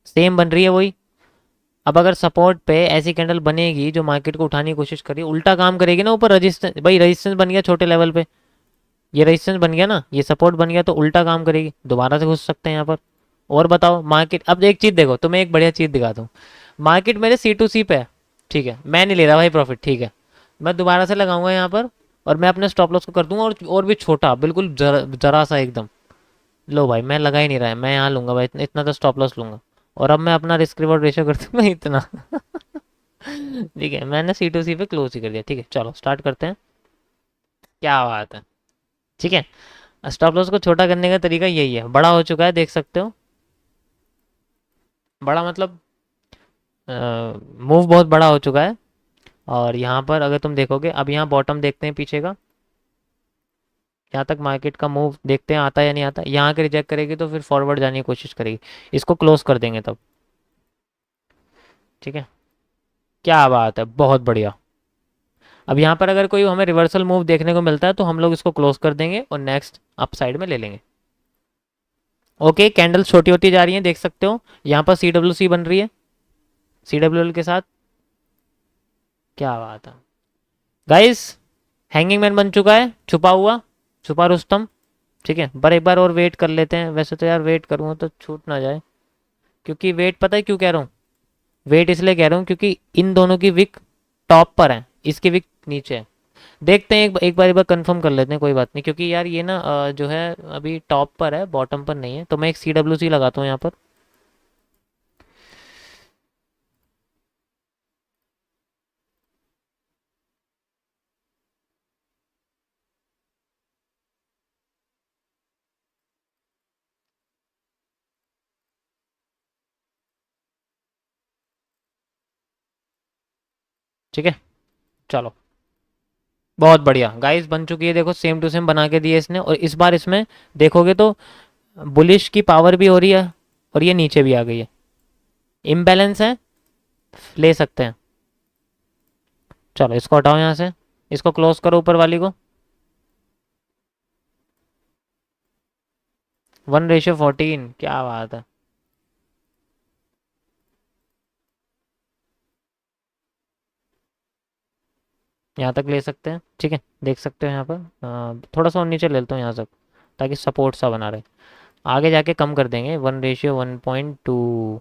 सेम बन रही है वही। अब अगर सपोर्ट पे ऐसी कैंडल बनेगी जो मार्केट को उठाने की कोशिश करी, उल्टा काम करेगी ना, ऊपर रजिस्टेंस, भाई रजिस्टेंस बन गया छोटे लेवल पे, ये रजिस्टेंस बन गया ना, ये सपोर्ट बन गया, तो उल्टा काम करेगी, दोबारा से घुस सकते हैं यहाँ पर। और बताओ मार्केट, अब एक चीज़ देखो, तुम्हें एक बढ़िया चीज़ दिखाता हूँ। मार्केट मेरे C2C पे है, ठीक है, मैं नहीं ले रहा भाई प्रॉफिट, ठीक है, मैं दोबारा से लगाऊंगा यहाँ पर, और मैं अपने स्टॉप लॉस को कर दूंगा, और भी छोटा, बिल्कुल जरा सा एकदम। लो भाई, मैं लगा ही नहीं रहा है, मैं यहाँ लूंगा भाई, इतना इतना तो स्टॉप लॉस लूंगा, और अब मैं अपना रिस्क रिवॉर्ड रेशियो कर दूंगा इतना। ठीक है, मैंने C2C पे क्लोज ही कर दिया। ठीक है, चलो स्टार्ट करते हैं। क्या बात है, ठीक है। स्टॉप लॉस को छोटा करने का तरीका यही है, बड़ा हो चुका है, देख सकते हो, बड़ा मतलब मूव बहुत बड़ा हो चुका है। और यहाँ पर अगर तुम देखोगे, अब यहाँ बॉटम देखते हैं पीछे का, यहाँ तक मार्केट का मूव देखते हैं आता है या नहीं आता। यहाँ के रिजेक्ट करेगी तो फिर फॉरवर्ड जाने की कोशिश करेगी, इसको क्लोज कर देंगे तब। ठीक है, क्या बात है, बहुत बढ़िया। अब यहाँ पर अगर कोई हमें रिवर्सल मूव देखने को मिलता है तो हम लोग इसको क्लोज कर देंगे और नेक्स्ट अप साइड में ले लेंगे। ओके, कैंडल छोटी होती जा रही है, देख सकते हो यहाँ पर CWC बन रही है CWL के साथ। क्या बात है गाइस, हैंगिंग मैन बन चुका है, छुपा हुआ, छुपा रुस्तम। ठीक है, पर एक बार और वेट कर लेते हैं। वैसे तो यार वेट करूँगा तो छूट ना जाए, क्योंकि वेट पता है क्यों कह रहा हूँ, वेट इसलिए कह रहा हूँ क्योंकि इन दोनों की विक टॉप पर है, इसकी विक नीचे है। देखते हैं, एक बार कंफर्म कर लेते हैं, कोई बात नहीं, क्योंकि यार ये ना जो है अभी टॉप पर है, बॉटम पर नहीं है। तो मैं एक CWC लगाता हूँ यहाँ पर। ठीक है, चलो, बहुत बढ़िया गाइस, बन चुकी है। देखो सेम टू सेम बना के दिए इसने, और इस बार इसमें देखोगे तो बुलिश की पावर भी हो रही है, और ये नीचे भी आ गई है। इम्बैलेंस है, ले सकते हैं। चलो इसको हटाओ यहाँ से, इसको क्लोज करो ऊपर वाली को। 1:14, क्या बात है। यहाँ तक ले सकते हैं, ठीक है, देख सकते हो यहाँ पर। थोड़ा सा और नीचे ले लेता हूँ यहाँ तक, ताकि सपोर्ट सा बना रहे। आगे जाके कम कर देंगे, 1:1.2।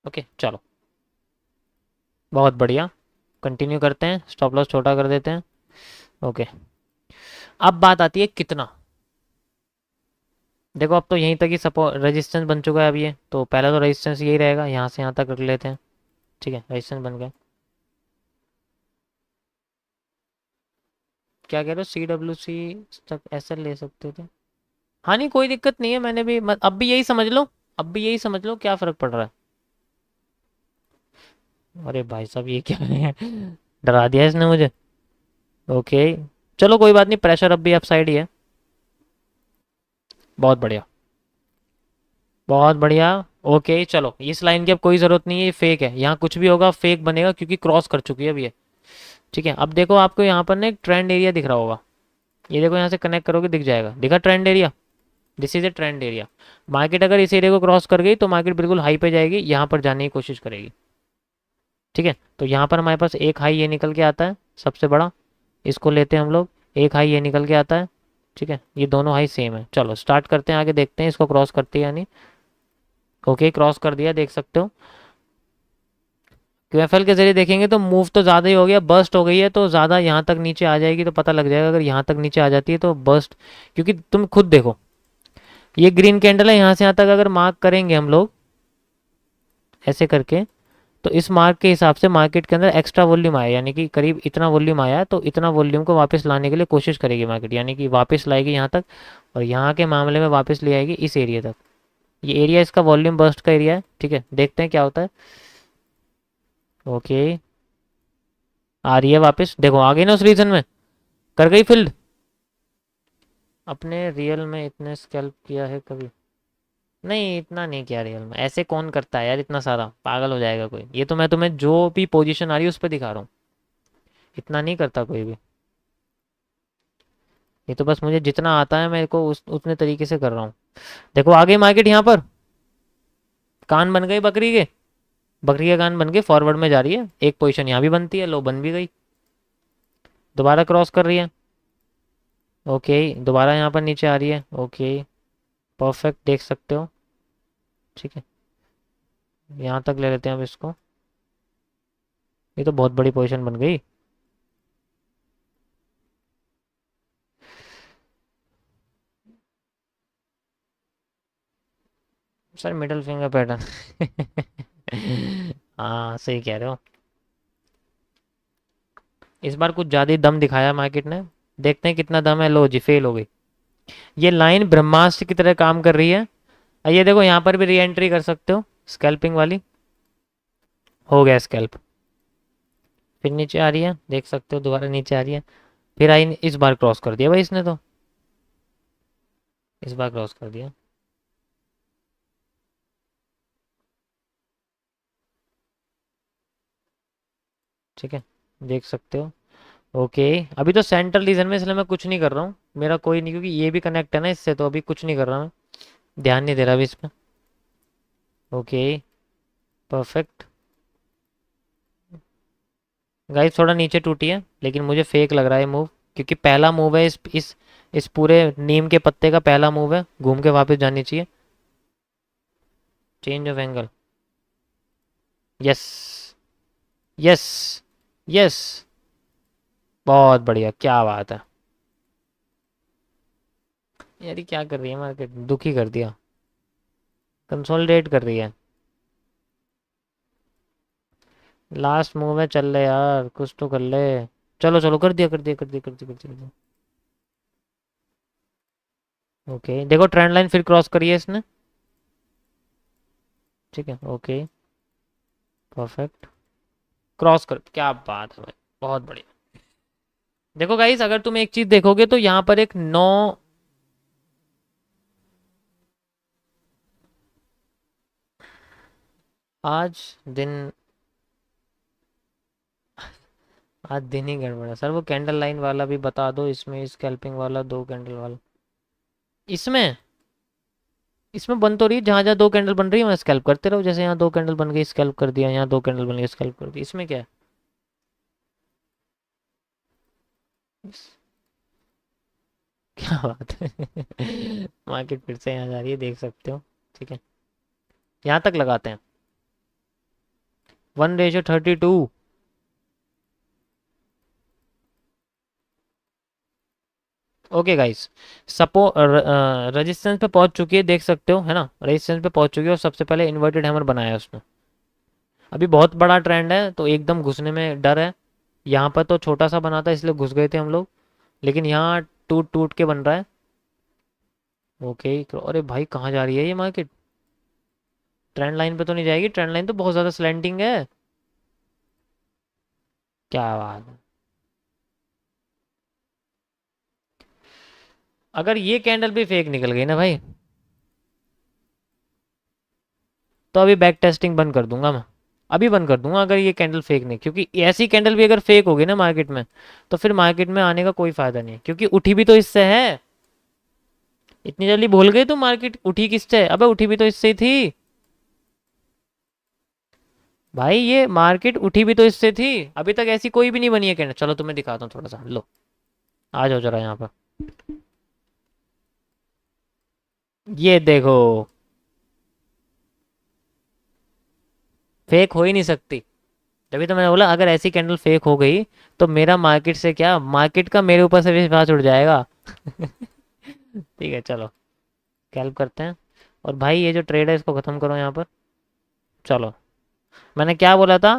ओके चलो, बहुत बढ़िया। कंटिन्यू करते हैं, स्टॉप लॉस छोटा कर देते हैं। ओके, अब बात आती है कितना। देखो अब तो यहीं तक ही सपोर्ट रेजिस्टेंस बन चुका है अब ये, तो पहला तो रेजिस्टेंस यही रहेगा, यहाँ से यहाँ तक रख लेते हैं। ठीक है, रेजिस्टेंस बन गया। क्या कह रहे हो, CWC तक ऐसे ले सकते थे। हाँ नहीं, कोई दिक्कत नहीं है, मैंने भी अब भी यही समझ लो, अब भी यही समझ लो, क्या फ़र्क पड़ रहा है। अरे भाई साहब ये क्या है, डरा दिया इसने मुझे। ओके, चलो कोई बात नहीं, प्रेशर अब भी अप साइड ही है। बहुत बढ़िया, बहुत बढ़िया। ओके चलो, इस लाइन की अब कोई ज़रूरत नहीं है, ये फेक है, यहाँ कुछ भी होगा फेक बनेगा, क्योंकि क्रॉस कर चुकी है अब ये। ठीक है, अब देखो आपको यहाँ पर ना एक ट्रेंड एरिया दिख रहा होगा, ये देखो यहाँ से कनेक्ट करोगे दिख जाएगा, दिखा trend area. This is a trend area. Market अगर इस एरिया को क्रॉस कर गई तो मार्केट बिल्कुल हाई पे जाएगी, यहाँ पर जाने की कोशिश करेगी। ठीक है, तो यहाँ पर हमारे पास एक हाई ये निकल के आता है सबसे बड़ा, इसको लेते हैं हम लोग। एक हाई ये निकल के आता है। ठीक है, ये दोनों हाई सेम है। चलो स्टार्ट करते हैं, आगे देखते हैं इसको क्रॉस करते हैं या नहीं। ओके, क्रॉस कर दिया, देख सकते हो। QFL के जरिए देखेंगे तो मूव तो ज़्यादा ही हो गया, बर्स्ट हो गई है, तो ज़्यादा यहाँ तक नीचे आ जाएगी तो पता लग जाएगा। अगर यहाँ तक नीचे आ जाती है तो बर्स्ट, क्योंकि तुम खुद देखो, ये ग्रीन कैंडल है, यहाँ से यहाँ तक अगर मार्क करेंगे हम लोग ऐसे करके, तो इस मार्क के हिसाब से मार्केट के अंदर एक्स्ट्रा वॉल्यूम आया, यानी कि करीब इतना वॉल्यूम आया है, तो इतना वॉल्यूम को वापस लाने के लिए कोशिश करेगी मार्केट, यानी कि वापस लाएगी यहाँ तक, और यहाँ के मामले में वापस ले आएगी इस एरिया तक। ये एरिया इसका वॉल्यूम बर्स्ट का एरिया है। ठीक है, देखते हैं क्या होता है। ओके, आ रही है वापस, देखो आ गई ना उस रीजन में, कर गई फिल्ड। अपने रियल में इतने स्कैल्प किया है कभी? नहीं, इतना नहीं किया रियल में, ऐसे कौन करता है यार, इतना सारा पागल हो जाएगा कोई। ये तो मैं तुम्हें जो भी पोजीशन आ रही है उस पर दिखा रहा हूँ, इतना नहीं करता कोई भी। ये तो बस मुझे जितना आता है मेरे को उस उतने तरीके से कर रहा हूँ। देखो आ गई मार्केट यहाँ पर, कान बन गए बकरी के, बकरी के कान बन के फॉरवर्ड में जा रही है। एक पोजीशन यहाँ भी बनती है, लो बन भी गई, दोबारा क्रॉस कर रही है। ओके, दोबारा यहाँ पर नीचे आ रही है। ओके, परफेक्ट, देख सकते हो। ठीक है, यहाँ तक ले लेते हैं अब इसको। ये तो बहुत बड़ी पोजीशन बन गई। सर मिडल फिंगर पैटर्न हाँ सही कह रहे हो, इस बार कुछ ज़्यादा ही दम दिखाया मार्केट ने। देखते हैं कितना दम है। लो जी, फेल हो गई। ये लाइन ब्रह्मास्त्र की तरह काम कर रही है। ये देखो यहाँ पर भी री एंट्री कर सकते हो, स्कैल्पिंग वाली। हो गया स्कैल्प, फिर नीचे आ रही है, देख सकते हो, दोबारा नीचे आ रही है। फिर आई, इस बार क्रॉस कर दिया भाई इसने तो, इस बार क्रॉस कर दिया। ठीक है, देख सकते हो। ओके। अभी तो सेंट्रल रीजन में, इसलिए मैं कुछ नहीं कर रहा हूँ, मेरा कोई नहीं, क्योंकि ये भी कनेक्ट है ना इससे, तो अभी कुछ नहीं कर रहा मैं, ध्यान नहीं दे रहा अभी इस पे। ओके। परफेक्ट। गाइस थोड़ा नीचे टूटी है, लेकिन मुझे फेक लग रहा है मूव, क्योंकि पहला मूव है इस पूरे नीम के पत्ते का पहला मूव है, घूम के वापस जानी चाहिए। Change of angle. Yes. Yes. Yes. बहुत बढ़िया, क्या बात है। यार ये क्या कर रही है मार्केट, दुखी कर दिया। कंसोलिडेट कर रही है। लास्ट मूव में चल ले यार, कुछ तो कर ले। चलो चलो, कर दिया कर दिया कर दिया कर दिया कर दिया कर दिया। ओके, देखो ट्रेंड लाइन फिर क्रॉस करी है इसने। ठीक है, ओके। परफेक्ट। क्रॉस कर, क्या बात है भाई, बहुत बढ़िया। देखो गाइस, अगर तुम एक चीज देखोगे तो यहाँ पर एक नौ, आज दिन, आज दिन ही गड़बड़ा है सर। वो कैंडल लाइन वाला भी बता दो इसमें, स्कैल्पिंग वाला, दो कैंडल वाला। इसमें इसमें बन तो रही है, जहां जहां दो कैंडल बन रही है वहां स्कैल्प करते रहो, जैसे यहाँ दो कैंडल बन गई स्कैल्प कर दिया, यहाँ दो कैंडल बन गई स्कैल्प कर दिया, इसमें क्या है। क्या बात है। मार्केट फिर से यहाँ जा रही है, देख सकते हो। ठीक है, यहाँ तक लगाते हैं। 1:32। ओके गाइस, सपो रेजिस्टेंस पे पहुंच चुकी है, देख सकते हो है ना, रेजिस्टेंस पे पहुंच चुकी है, और सबसे पहले इन्वर्टेड हैमर बनाया है उसने। अभी बहुत बड़ा ट्रेंड है तो एकदम घुसने में डर है। यहाँ पर तो छोटा सा बना था इसलिए घुस गए थे हम लोग, लेकिन यहाँ टूट टूट के बन रहा है। ओके। अरे भाई कहाँ जा रही है ये मार्केट, ट्रेंड लाइन पे तो नहीं जाएगी, ट्रेंड लाइन तो बहुत ज़्यादा स्लैंटिंग है। क्या बात है। अगर ये कैंडल भी फेक निकल गई ना भाई, तो अभी बैक टेस्टिंग बंद कर दूंगा मैं, अभी बंद कर दूंगा अगर ये कैंडल फेक नहीं, क्योंकि ऐसी कैंडल भी अगर फेक होगी ना मार्केट में, तो फिर मार्केट में आने का कोई फायदा नहीं है, क्योंकि उठी भी तो इससे है। इतनी जल्दी भूल गए तो मार्केट उठी किससे, अबे उठी भी तो इससे ही थी। भाई ये मार्केट उठी भी तो इससे थी, अभी तक ऐसी कोई भी नहीं बनी है कैंडल। चलो तुम्हें दिखाता हूँ थोड़ा सा, लो आ जाओ जरा यहाँ पर। ये देखो, फेक हो ही नहीं सकती। तभी तो मैंने बोला अगर ऐसी कैंडल फेक हो गई, तो मेरा मार्केट से क्या, मार्केट का मेरे ऊपर से विश्वास उड़ जाएगा। ठीक है चलो, कैल्प करते हैं। और भाई ये जो ट्रेड है इसको ख़त्म करो यहाँ पर। चलो, मैंने क्या बोला था,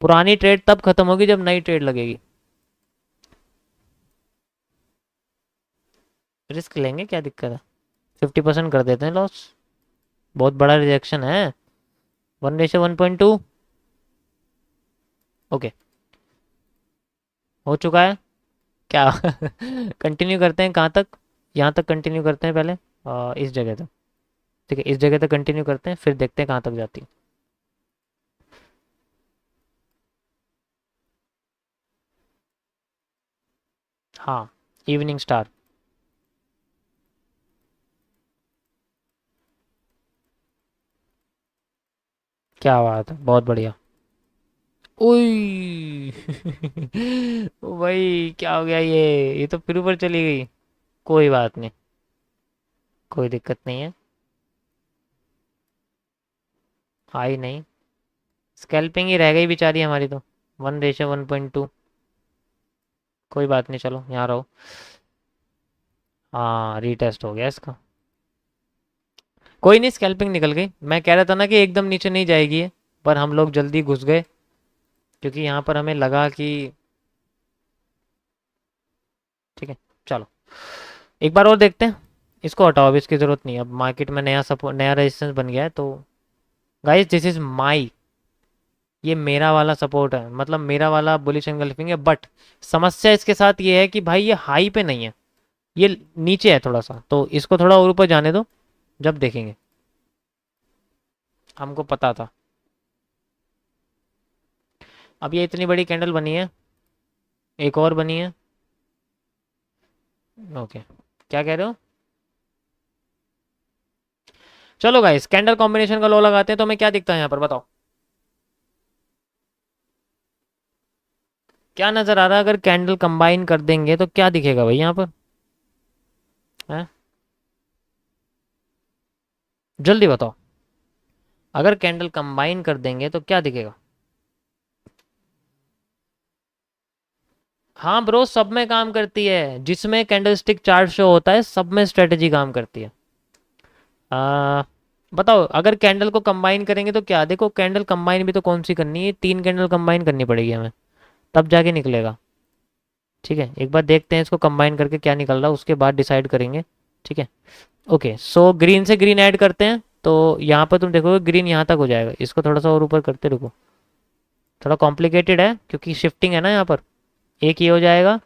पुरानी ट्रेड तब खत्म होगी जब नई ट्रेड लगेगी। रिस्क लेंगे, क्या दिक्कत है, 50% कर देते हैं लॉस, बहुत बड़ा रिजेक्शन है। 1:1.2। ओके, हो चुका है क्या। कंटिन्यू करते हैं कहाँ तक, यहाँ तक कंटिन्यू करते हैं पहले, इस जगह तक। ठीक है, इस जगह तक कंटिन्यू करते हैं, फिर देखते हैं कहाँ तक जाती है। हाँ, इवनिंग स्टार। क्या बात है, बहुत बढ़िया। ओई। भाई क्या हो गया, ये तो फिर ऊपर चली गई। कोई बात नहीं, कोई दिक्कत नहीं है। आई नहीं, स्कैल्पिंग ही रह गई बेचारी हमारी तो। 1:1.2। कोई बात नहीं, चलो यहाँ रहो। हाँ, रीटेस्ट हो गया इसका। कोई नहीं, स्कैल्पिंग निकल गई, मैं कह रहा था ना कि एकदम नीचे नहीं जाएगी ये, पर हम लोग जल्दी घुस गए, क्योंकि यहाँ पर हमें लगा कि, ठीक है चलो, एक बार और देखते हैं। इसको हटाओ, अभी इसकी ज़रूरत नहीं है, अब मार्केट में नया सपोर्ट, नया रेजिस्टेंस बन गया है तो। गाइस दिस इज माई, ये मेरा वाला सपोर्ट है, मतलब मेरा वाला बुलिश एंगल्फिंग है, बट समस्या इसके साथ ये है कि भाई ये हाई पे नहीं है, ये नीचे है थोड़ा सा, तो इसको थोड़ा और ऊपर जाने दो, जब देखेंगे। हमको पता था। अब ये इतनी बड़ी कैंडल बनी है, एक और बनी है। ओके, क्या कह रहे हो? चलो गाइस, कैंडल कॉम्बिनेशन का लॉ लगाते हैं, तो हमें क्या दिखता है यहाँ पर बताओ। क्या नजर आ रहा है? अगर कैंडल कंबाइन कर देंगे तो क्या दिखेगा भाई यहाँ पर? है, जल्दी बताओ। अगर कैंडल कंबाइन कर देंगे तो क्या दिखेगा? हाँ ब्रो, सब में काम करती है, जिसमें कैंडलस्टिक चार्ट शो होता है सब में स्ट्रेटेजी काम करती है। आ, बताओ, अगर कैंडल को कंबाइन करेंगे तो क्या? देखो, कैंडल कंबाइन भी तो कौन सी करनी है, 3 कैंडल कंबाइन करनी पड़ेगी हमें, तब जाके निकलेगा। ठीक है, एक बार देखते हैं इसको कंबाइन करके क्या निकल रहा है, उसके बाद डिसाइड करेंगे। ठीक है। ओके, सो ग्रीन से ग्रीन ऐड करते हैं, तो यहाँ पर तुम देखोगे ग्रीन यहाँ तक हो जाएगा। इसको थोड़ा सा और ऊपर करते रुको, थोड़ा कॉम्प्लिकेटेड है क्योंकि शिफ्टिंग है ना यहाँ पर। एक ये हो जाएगा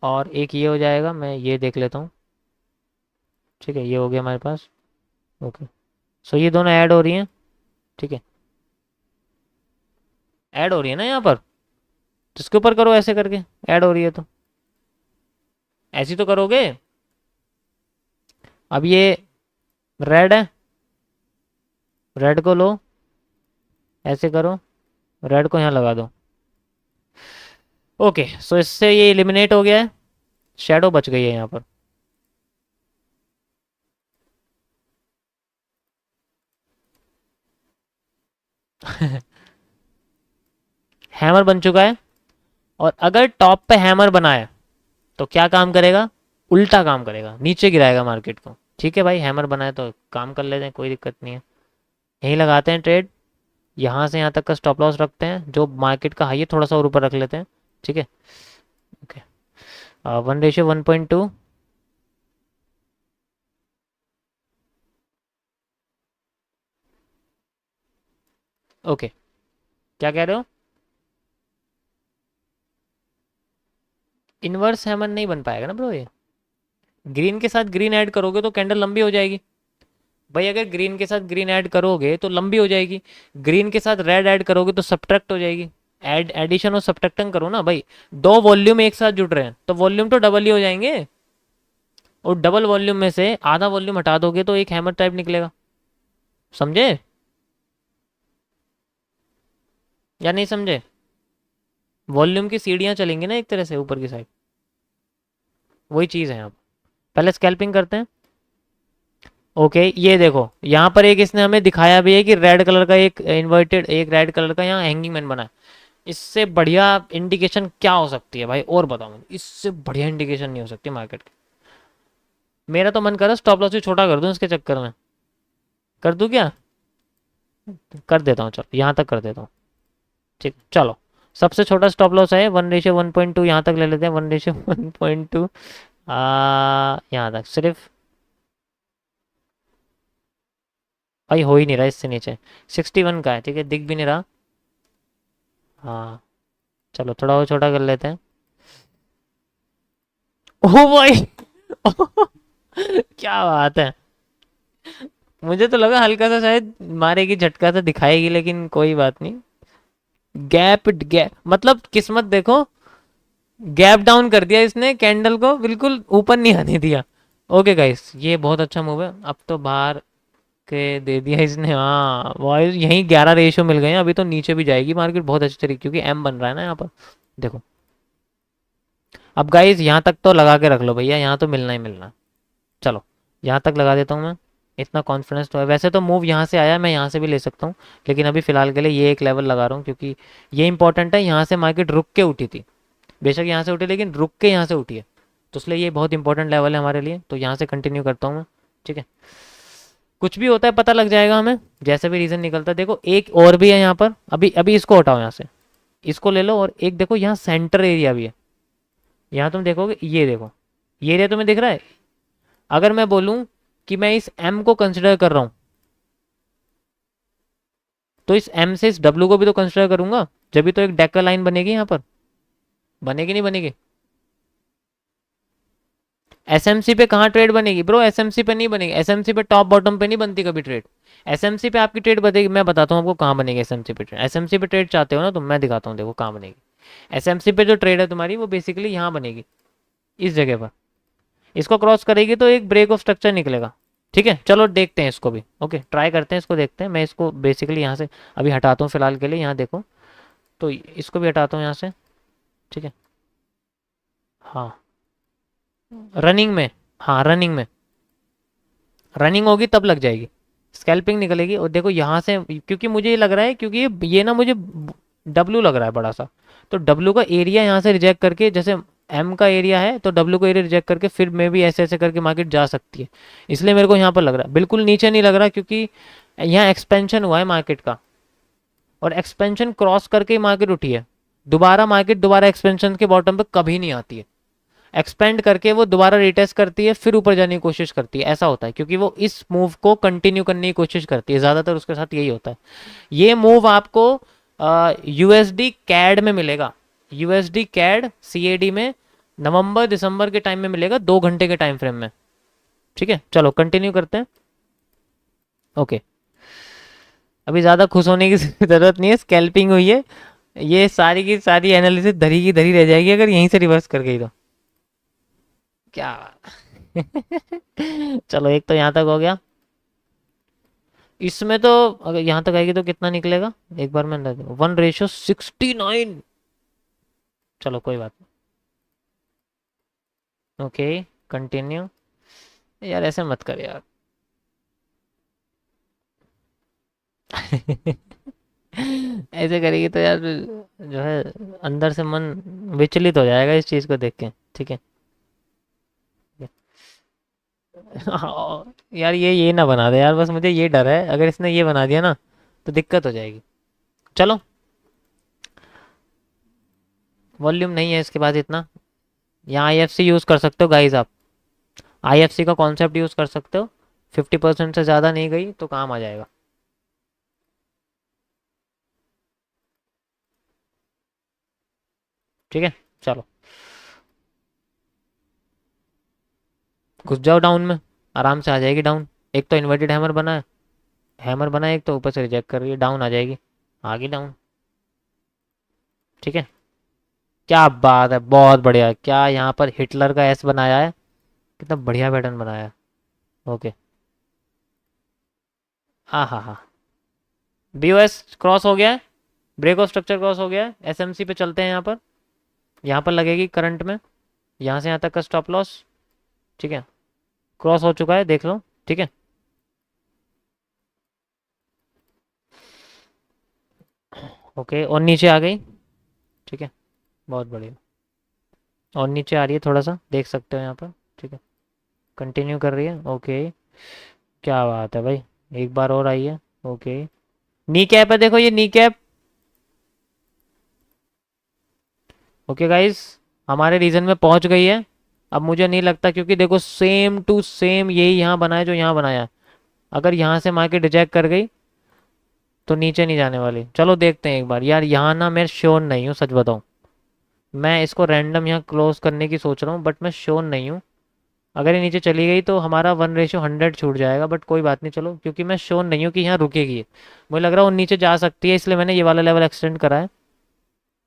और एक ये हो जाएगा, मैं ये देख लेता हूँ। ठीक है, ये हो गया हमारे पास। ओके, सो ये दोनों ऐड हो रही हैं। ठीक है, ऐड हो रही है ना यहाँ पर, जिसके ऊपर करो ऐसे करके, ऐड हो रही है तो ऐसी तो करोगे। अब ये रेड है, रेड को लो, ऐसे करो, रेड को यहाँ लगा दो। ओके, सो इससे ये एलिमिनेट हो गया है, शेडो बच गई है यहाँ पर। हैमर बन चुका है, और अगर टॉप पे हैमर बनाए तो क्या काम करेगा? उल्टा काम करेगा, नीचे गिराएगा मार्केट को। ठीक है भाई, हैमर बनाए तो काम कर लेते हैं, कोई दिक्कत नहीं है। यहीं लगाते हैं ट्रेड, यहाँ से यहाँ तक का स्टॉप लॉस रखते हैं, जो मार्केट का हाई है थोड़ा सा और ऊपर रख लेते हैं। ठीक है। ओके, 1:1.2। ओके, क्या कह रहे हो? इनवर्स हैमर नहीं बन पाएगा ना ब्रो ये। ग्रीन के साथ ग्रीन ऐड करोगे तो कैंडल लंबी हो जाएगी भाई। अगर ग्रीन के साथ ग्रीन ऐड करोगे तो लंबी हो जाएगी, ग्रीन के साथ रेड ऐड करोगे तो सब्ट्रैक्ट हो जाएगी। ऐड एडिशन और सब्ट्रैक्टिंग करो ना भाई। दो वॉल्यूम एक साथ जुड़ रहे हैं तो वॉल्यूम तो डबल ही हो जाएंगे, और डबल वॉल्यूम में से आधा वॉल्यूम हटा दोगे तो एक हैमर टाइप निकलेगा। समझे या नहीं समझे? वॉल्यूम की सीढ़ियां चलेंगी ना एक तरह से ऊपर की साइड, वही चीज़ है यहाँ पर। पहले स्कैल्पिंग करते हैं। ओके, ये देखो यहाँ पर एक इसने हमें दिखाया भी है कि रेड कलर का एक इन्वर्टेड, एक रेड कलर का यहाँ हैंगिंग मैन बना है। इससे बढ़िया इंडिकेशन क्या हो सकती है भाई? और बताओ मुझे, इससे बढ़िया इंडिकेशन नहीं हो सकती मार्केट की। मेरा तो मन कर रहा है स्टॉप लॉस भी छोटा कर दूं इसके चक्कर में। कर दूं क्या? कर देता हूँ, चलो यहाँ तक कर देता हूँ। ठीक, चलो। सबसे छोटा स्टॉप लॉस है 1:1.2, यहाँ तक ले लेते हैं 1:1.2। यहाँ तक सिर्फ। भाई हो ही नहीं रहा इससे नीचे, 61 का है। ठीक है, दिख भी नहीं रहा। हाँ, चलो थोड़ा और छोटा कर लेते हैं। ओ भाई क्या बात है। मुझे तो लगा हल्का सा शायद मारेगी, झटका सा दिखाएगी, लेकिन कोई बात नहीं। गैप गैप मतलब किस्मत देखो, गैप डाउन कर दिया इसने कैंडल को, बिल्कुल ऊपर नहीं आने दिया। ओके गाइस, ये बहुत अच्छा मूव है। अब तो बाहर के दे दिया इसने। हाँ वॉइस यहीं 11 रेशियो मिल गए हैं, अभी तो नीचे भी जाएगी मार्केट बहुत अच्छी तरीके, क्योंकि एम बन रहा है ना यहाँ पर। देखो, अब गाइस यहाँ तक तो लगा के रख लो भैया, यहाँ तो मिलना ही मिलना। चलो यहाँ तक लगा देता हूँ मैं, इतना कॉन्फिडेंस तो है। वैसे तो मूव यहाँ से आया, मैं यहाँ से भी ले सकता हूँ, लेकिन अभी फ़िलहाल के लिए ये एक लेवल लगा रहा हूँ, क्योंकि ये इंपॉर्टेंट है। यहाँ से मार्केट रुक के उठी थी, बेशक यहाँ से उठी, लेकिन रुक के यहाँ से उठी है, तो इसलिए ये बहुत इंपॉर्टेंट लेवल है हमारे लिए। तो यहाँ से कंटिन्यू करता हूँ मैं। ठीक है, कुछ भी होता है पता लग जाएगा हमें, जैसे भी रीज़न निकलता है। देखो एक और भी है यहाँ पर, अभी अभी इसको हटाओ यहाँ से, इसको ले लो। और एक देखो यहाँ सेंटर एरिया भी है, यहाँ तुम देखोगे, ये देखो, ये एरिया तुम्हें दिख रहा है। अगर मैं बोलूँ कि मैं इस एम को कंसिडर कर रहा हूँ, तो इस एम से इस डब्ल्यू को भी तो कंसिडर करूंगा, जब भी तो एक डेकर लाइन बनेगी यहाँ पर। बनेगी नहीं बनेगी? एसएमसी पे कहाँ ट्रेड बनेगी ब्रो? एसएमसी पे नहीं बनेगी, एसएमसी पे टॉप बॉटम पे नहीं बनती कभी ट्रेड। एसएमसी पे आपकी ट्रेड बनेगी, मैं बताता हूँ आपको कहाँ बनेगी एसएमसी पे ट्रेड। एसएमसी पे ट्रेड चाहते हो ना, तो मैं दिखाता हूँ, देखो कहाँ बनेगी। एसएमसी पे जो ट्रेड है तुम्हारी वो बेसिकली यहाँ बनेगी, इस जगह पर। इसको क्रॉस करेगी तो एक ब्रेक ऑफ स्ट्रक्चर निकलेगा। ठीक है, चलो देखते हैं इसको भी। ओके, ट्राई करते हैं, इसको देखते हैं। मैं इसको बेसिकली यहाँ से अभी हटाता हूँ फिलहाल के लिए। यहाँ देखो, तो इसको भी हटाता हूँ यहाँ से। ठीक है, हाँ रनिंग में, हाँ रनिंग में, रनिंग होगी तब लग जाएगी, स्कैल्पिंग निकलेगी। और देखो यहाँ से, क्योंकि मुझे ये लग रहा है, क्योंकि ये ना मुझे डब्लू लग रहा है बड़ा सा, तो डब्लू का एरिया यहाँ से रिजेक्ट करके, जैसे एम का एरिया है तो डब्लू का एरिया रिजेक्ट करके फिर मे भी ऐसे ऐसे करके मार्केट जा सकती है। इसलिए मेरे को यहाँ पर लग रहा है, बिल्कुल नीचे नहीं लग रहा, क्योंकि यहाँ एक्सपेंशन हुआ है मार्केट का, और एक्सपेंशन क्रॉस करके ही मार्केट उठी है। दोबारा मार्केट दोबारा एक्सपेंशन के बॉटम पे कभी नहीं आती है, एक्सपेंड करके वो दोबारा रिटेस्ट करती है, फिर ऊपर जाने की कोशिश करती है। ऐसा होता है क्योंकि वो इस मूव को कंटिन्यू करने की कोशिश करती है, ज़्यादातर उसके साथ यही होता है। ये मूव आपको यूएसडी कैड में मिलेगा, यूएसडी कैड सीएडी में नवंबर दिसंबर के टाइम में मिलेगा, 2 घंटे के टाइम फ्रेम में। ठीक है, चलो कंटिन्यू करते हैं। ओके, अभी ज़्यादा खुश होने की ज़रूरत नहीं है, स्कैल्पिंग हुई है। ये सारी की सारी एनालिसिस धरी की धरी रह जाएगी अगर यहीं से रिवर्स कर गई तो। क्या चलो, एक तो यहाँ तक हो गया। इसमें तो अगर यहाँ तक आएगी तो कितना निकलेगा, एक बार मैं 1:69। चलो कोई बात नहीं। Okay, continue. यार ऐसे मत कर यार। ऐसे करेगी तो यार जो है अंदर से मन विचलित हो जाएगा इस चीज़ को देख के। ठीक है। हाँ, यार ये ना बना दे यार, बस मुझे ये डर है, अगर इसने ये बना दिया ना तो दिक्कत हो जाएगी। चलो, वॉल्यूम नहीं है इसके बाद इतना। यहाँ आईएफसी यूज़ कर सकते हो गाइज आप, आईएफसी का कॉन्सेप्ट यूज़ कर सकते हो। 50% से ज़्यादा नहीं गई तो काम आ जाएगा। ठीक है, चलो घुस जाओ डाउन में, आराम से आ जाएगी डाउन। एक तो इन्वर्टेड हैमर बना है, हैमर बना है एक, तो ऊपर से रिजेक्ट कर रही है, डाउन आ जाएगी, आ गई डाउन। ठीक है, क्या बात है, बहुत बढ़िया। क्या यहाँ पर हिटलर का एस बनाया है, कितना बढ़िया पैटर्न बनाया है। ओके, हाँ हाँ हाँ, बीओएस क्रॉस हो गया है, ब्रेक ऑफ स्ट्रक्चर क्रॉस हो गया है। एसएमसी पे चलते हैं, यहाँ पर लगेगी करंट में, यहाँ से यहाँ तक का स्टॉप लॉस। ठीक है, क्रॉस हो चुका है, देख लो। ठीक है, ओके, और नीचे आ गई। ठीक है, बहुत बढ़िया, और नीचे आ रही है थोड़ा सा, देख सकते हो यहाँ पर। ठीक है, कंटिन्यू कर रही है। ओके, क्या बात है भाई, एक बार और आई है। ओके, नी कैप है, देखो ये नी कैप। ओके गाइस, हमारे रीजन में पहुंच गई है। अब मुझे नहीं लगता, क्योंकि देखो सेम टू सेम यही यहाँ बना है जो यहाँ बनाया है। अगर यहाँ से मार्केट रिजेक्ट कर गई तो नीचे नहीं जाने वाली। चलो देखते हैं एक बार यार, यहाँ ना मैं श्योर नहीं हूँ, सच बताऊँ। मैं इसको रैंडम यहाँ क्लोज करने की सोच रहा हूँ, बट मैं श्योर नहीं हूँ। अगर ये नीचे चली गई तो हमारा 1:100 छूट जाएगा, बट कोई बात नहीं। चलो, क्योंकि मैं श्योर नहीं हूँ कि यहाँ रुकेगी ये। मुझे लग रहा है वो नीचे जा सकती है, इसलिए मैंने ये वाला लेवल एक्सटेंड करा है।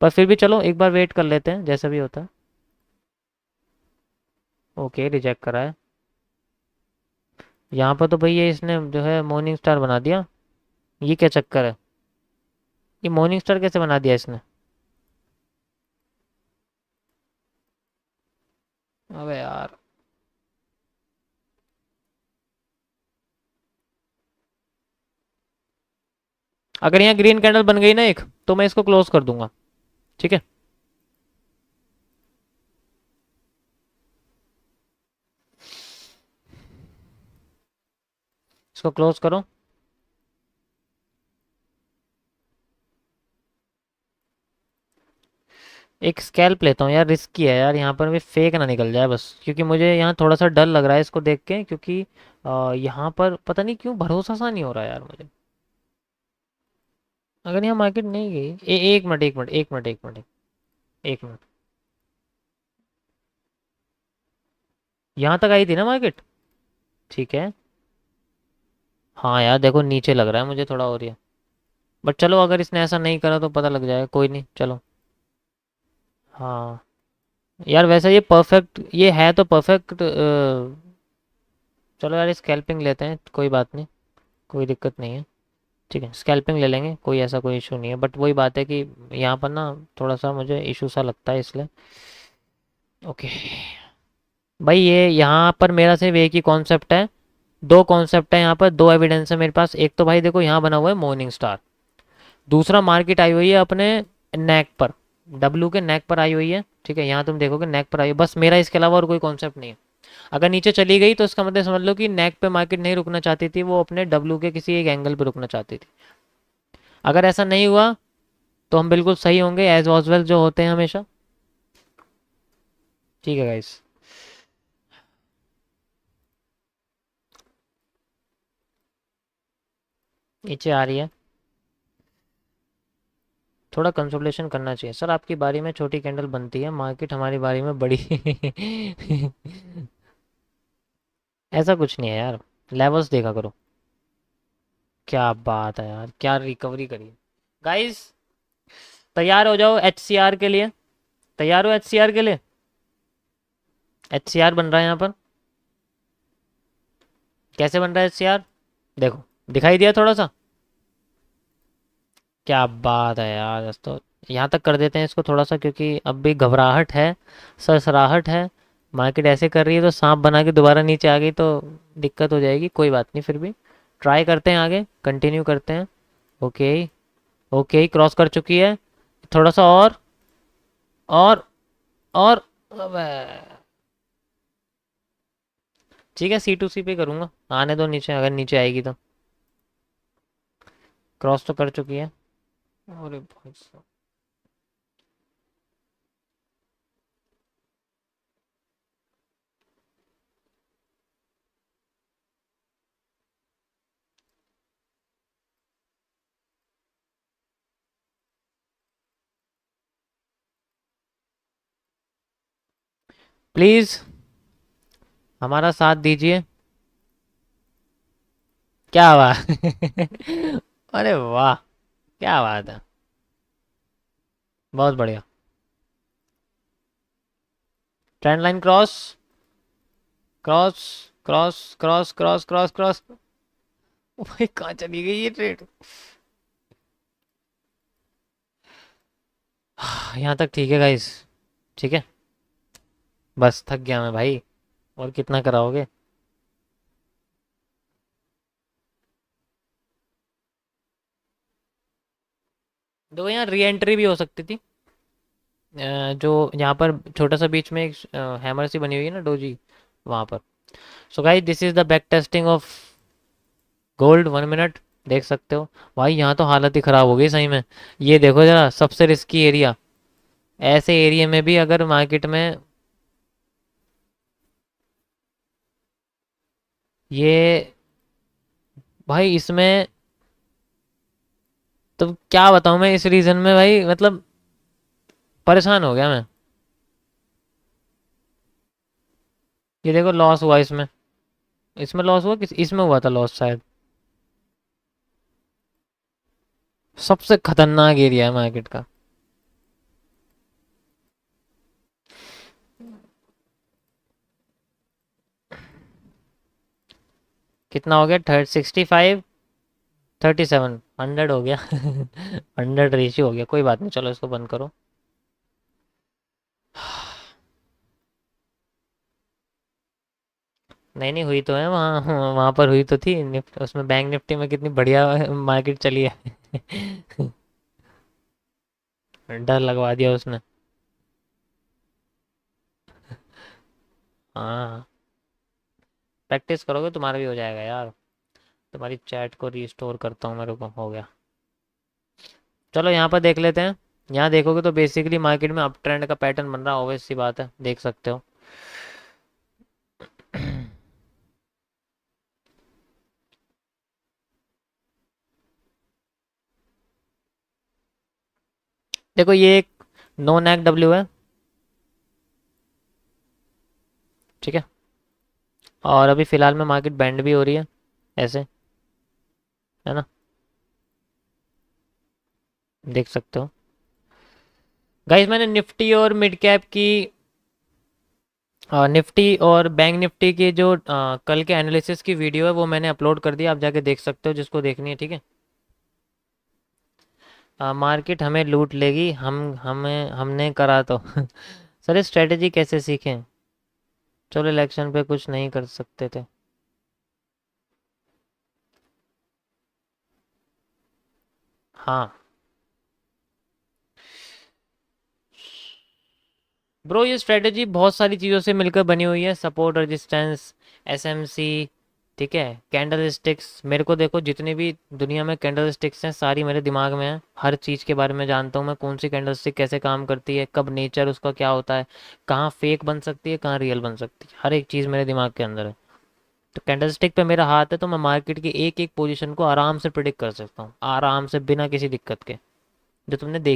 पर फिर भी चलो एक बार वेट कर लेते हैं, जैसा भी होता है। ओके, रिजेक्ट करा है यहाँ पर तो भैया, इसने जो है मॉर्निंग स्टार बना दिया। ये क्या चक्कर है, ये मॉर्निंग स्टार कैसे बना दिया इसने। अबे यार, अगर यहाँ ग्रीन कैंडल बन गई ना एक, तो मैं इसको क्लोज कर दूंगा। ठीक है, इसको क्लोज करो। एक स्कैल्प लेता हूँ यार, रिस्की है यार, यहाँ पर भी फेक ना निकल जाए बस, क्योंकि मुझे यहाँ थोड़ा सा डर लग रहा है इसको देख के, क्योंकि यहाँ पर पता नहीं क्यों भरोसा सा नहीं हो रहा यार मुझे। अगर यहाँ मार्केट नहीं गई, एक मिनट एक मिनट एक मिनट एक मिनट एक मिनट, यहाँ तक आई थी ना मार्केट। ठीक है, हाँ यार देखो नीचे लग रहा है मुझे थोड़ा, और ये, बट चलो अगर इसने ऐसा नहीं करा तो पता लग जाएगा, कोई नहीं, चलो। हाँ यार, वैसे ये परफेक्ट ये है तो परफेक्ट। चलो यार, स्कैल्पिंग लेते हैं, कोई बात नहीं, कोई दिक्कत नहीं है। ठीक है, स्कैल्पिंग ले लेंगे, कोई ऐसा कोई इशू नहीं है, बट वही बात है कि यहाँ पर ना थोड़ा सा मुझे इशू सा लगता है, इसलिए। ओके भाई, ये यहाँ पर मेरा सिर्फ एक ही कॉन्सेप्ट है, दो कॉन्सेप्ट है यहाँ पर, दो एविडेंस है मेरे पास। एक तो भाई देखो, यहाँ बना हुआ है मॉर्निंग स्टार। दूसरा, मार्केट आई हुई है अपने नेक पर, डब्लू के नेक पर आई हुई है। ठीक है, यहाँ तुम देखोगे नेक पर आई है, बस मेरा इसके अलावा और कोई कॉन्सेप्ट नहीं है। अगर नीचे चली गई तो इसका मतलब समझ लो कि नेक पे मार्केट नहीं रुकना चाहती थी, वो अपने डब्लू के किसी एक एंगल पे रुकना चाहती थी। अगर ऐसा नहीं हुआ तो हम बिल्कुल सही होंगे, एज ऑजवेल जो होते हैं हमेशा। ठीक है गाइस। नीचे आ रही है, थोड़ा कंसोलिडेशन करना चाहिए सर, आपकी बारी में छोटी कैंडल बनती है, मार्केट हमारी बारी में बड़ी। ऐसा कुछ नहीं है यार, लेवल्स देखा करो। क्या बात है यार, क्या रिकवरी करी गाइस। तैयार हो जाओ एचसीआर के लिए, तैयार हो एचसीआर के लिए। एचसीआर बन रहा है यहाँ पर, कैसे बन रहा है एचसीआर, देखो, दिखाई दिया थोड़ा सा। क्या बात है यार दोस्तों, यहाँ तक कर देते हैं इसको थोड़ा सा, क्योंकि अब भी घबराहट है, सरसराहट है। मार्केट ऐसे कर रही है तो सांप बना के दोबारा नीचे आ गई तो दिक्कत हो जाएगी, कोई बात नहीं, फिर भी ट्राई करते हैं, आगे कंटिन्यू करते हैं। ओके, ओके क्रॉस कर चुकी है, थोड़ा सा और और अबे, ठीक है, सी टू सी पे करूँगा, आने दो नीचे, अगर नीचे आएगी तो। क्रॉस तो कर चुकी है। अरे भाई साहब, प्लीज़ हमारा साथ दीजिए। क्या बात। अरे वाह, क्या बात है, बहुत बढ़िया। Trend line cross, cross cross cross cross cross cross. भाई कहाँ चली गई ये ट्रेड। यहाँ तक ठीक है गाइस, ठीक है, बस थक गया मैं भाई, और कितना कराओगे। देखो यहाँ री एंट्री भी हो सकती थी, जो यहाँ पर छोटा सा बीच में एक हैमर सी बनी हुई है ना डोजी, वहाँ पर। So guys, this is the back testing of gold, 1 minute, देख सकते हो। भाई यहाँ तो हालत ही ख़राब हो गई सही में, ये देखो जरा, सबसे रिस्की एरिया, ऐसे एरिया में भी अगर मार्केट में ये, भाई इसमें तो क्या बताऊँ मैं, इस रीज़न में भाई मतलब परेशान हो गया मैं। ये देखो लॉस हुआ इसमें, इसमें लॉस हुआ, किस इसमें हुआ था लॉस शायद। सबसे खतरनाक एरिया है मार्केट का। कितना हो गया, 65, 37, 100 हो गया। 100 रेशियो हो गया, कोई बात नहीं, चलो इसको बंद करो। नहीं नहीं, हुई तो है वहाँ, वहाँ पर हुई तो थी निफ्ट, उसमें बैंक निफ्टी में कितनी बढ़िया मार्केट चली है। डर लगवा दिया उसने। हाँ, प्रैक्टिस करोगे तुम्हारा भी हो जाएगा यार। तुम्हारी चैट को रीस्टोर करता हूँ, मेरे को हो गया। चलो यहाँ पर देख लेते हैं, यहाँ देखोगे तो बेसिकली मार्केट में अप ट्रेंड का पैटर्न बन रहा है, ऑब्वियस सी बात है, देख सकते हो। देखो ये एक नो नैक डब्ल्यू है, ठीक है, और अभी फिलहाल में मार्केट बैंड भी हो रही है ऐसे, है ना, देख सकते हो। गाइस मैंने निफ्टी और मिड कैप की निफ्टी और बैंक निफ्टी की जो कल के एनालिसिस की वीडियो है वो मैंने अपलोड कर दिया, आप जाके देख सकते हो जिसको देखनी है, ठीक है। मार्केट हमें लूट लेगी, हमें हमने करा तो सर ये स्ट्रेटेजी कैसे सीखें? चलो इलेक्शन पे कुछ नहीं कर सकते थे। हाँ ब्रो, ये स्ट्रेटेजी बहुत सारी चीज़ों से मिलकर बनी हुई है, सपोर्ट रेजिस्टेंस, एसएमसी, ठीक है, कैंडल स्टिक्स। मेरे को देखो जितनी भी दुनिया में कैंडल स्टिक्स हैं सारी मेरे दिमाग में है, हर चीज़ के बारे में जानता हूँ मैं, कौन सी कैंडल स्टिक कैसे काम करती है, कब नेचर उसका क्या होता है, कहाँ फेक बन सकती है कहाँ रियल बन सकती है, हर एक चीज़ मेरे दिमाग के अंदर है। तो कैंडल स्टिक पे मेरा हाथ है तो मैं मार्केट की एक एक पोजीशन को आराम से प्रिडिक्ट कर सकता हूँ, आराम से बिना किसी दिक्कत के, जो तुमने देखी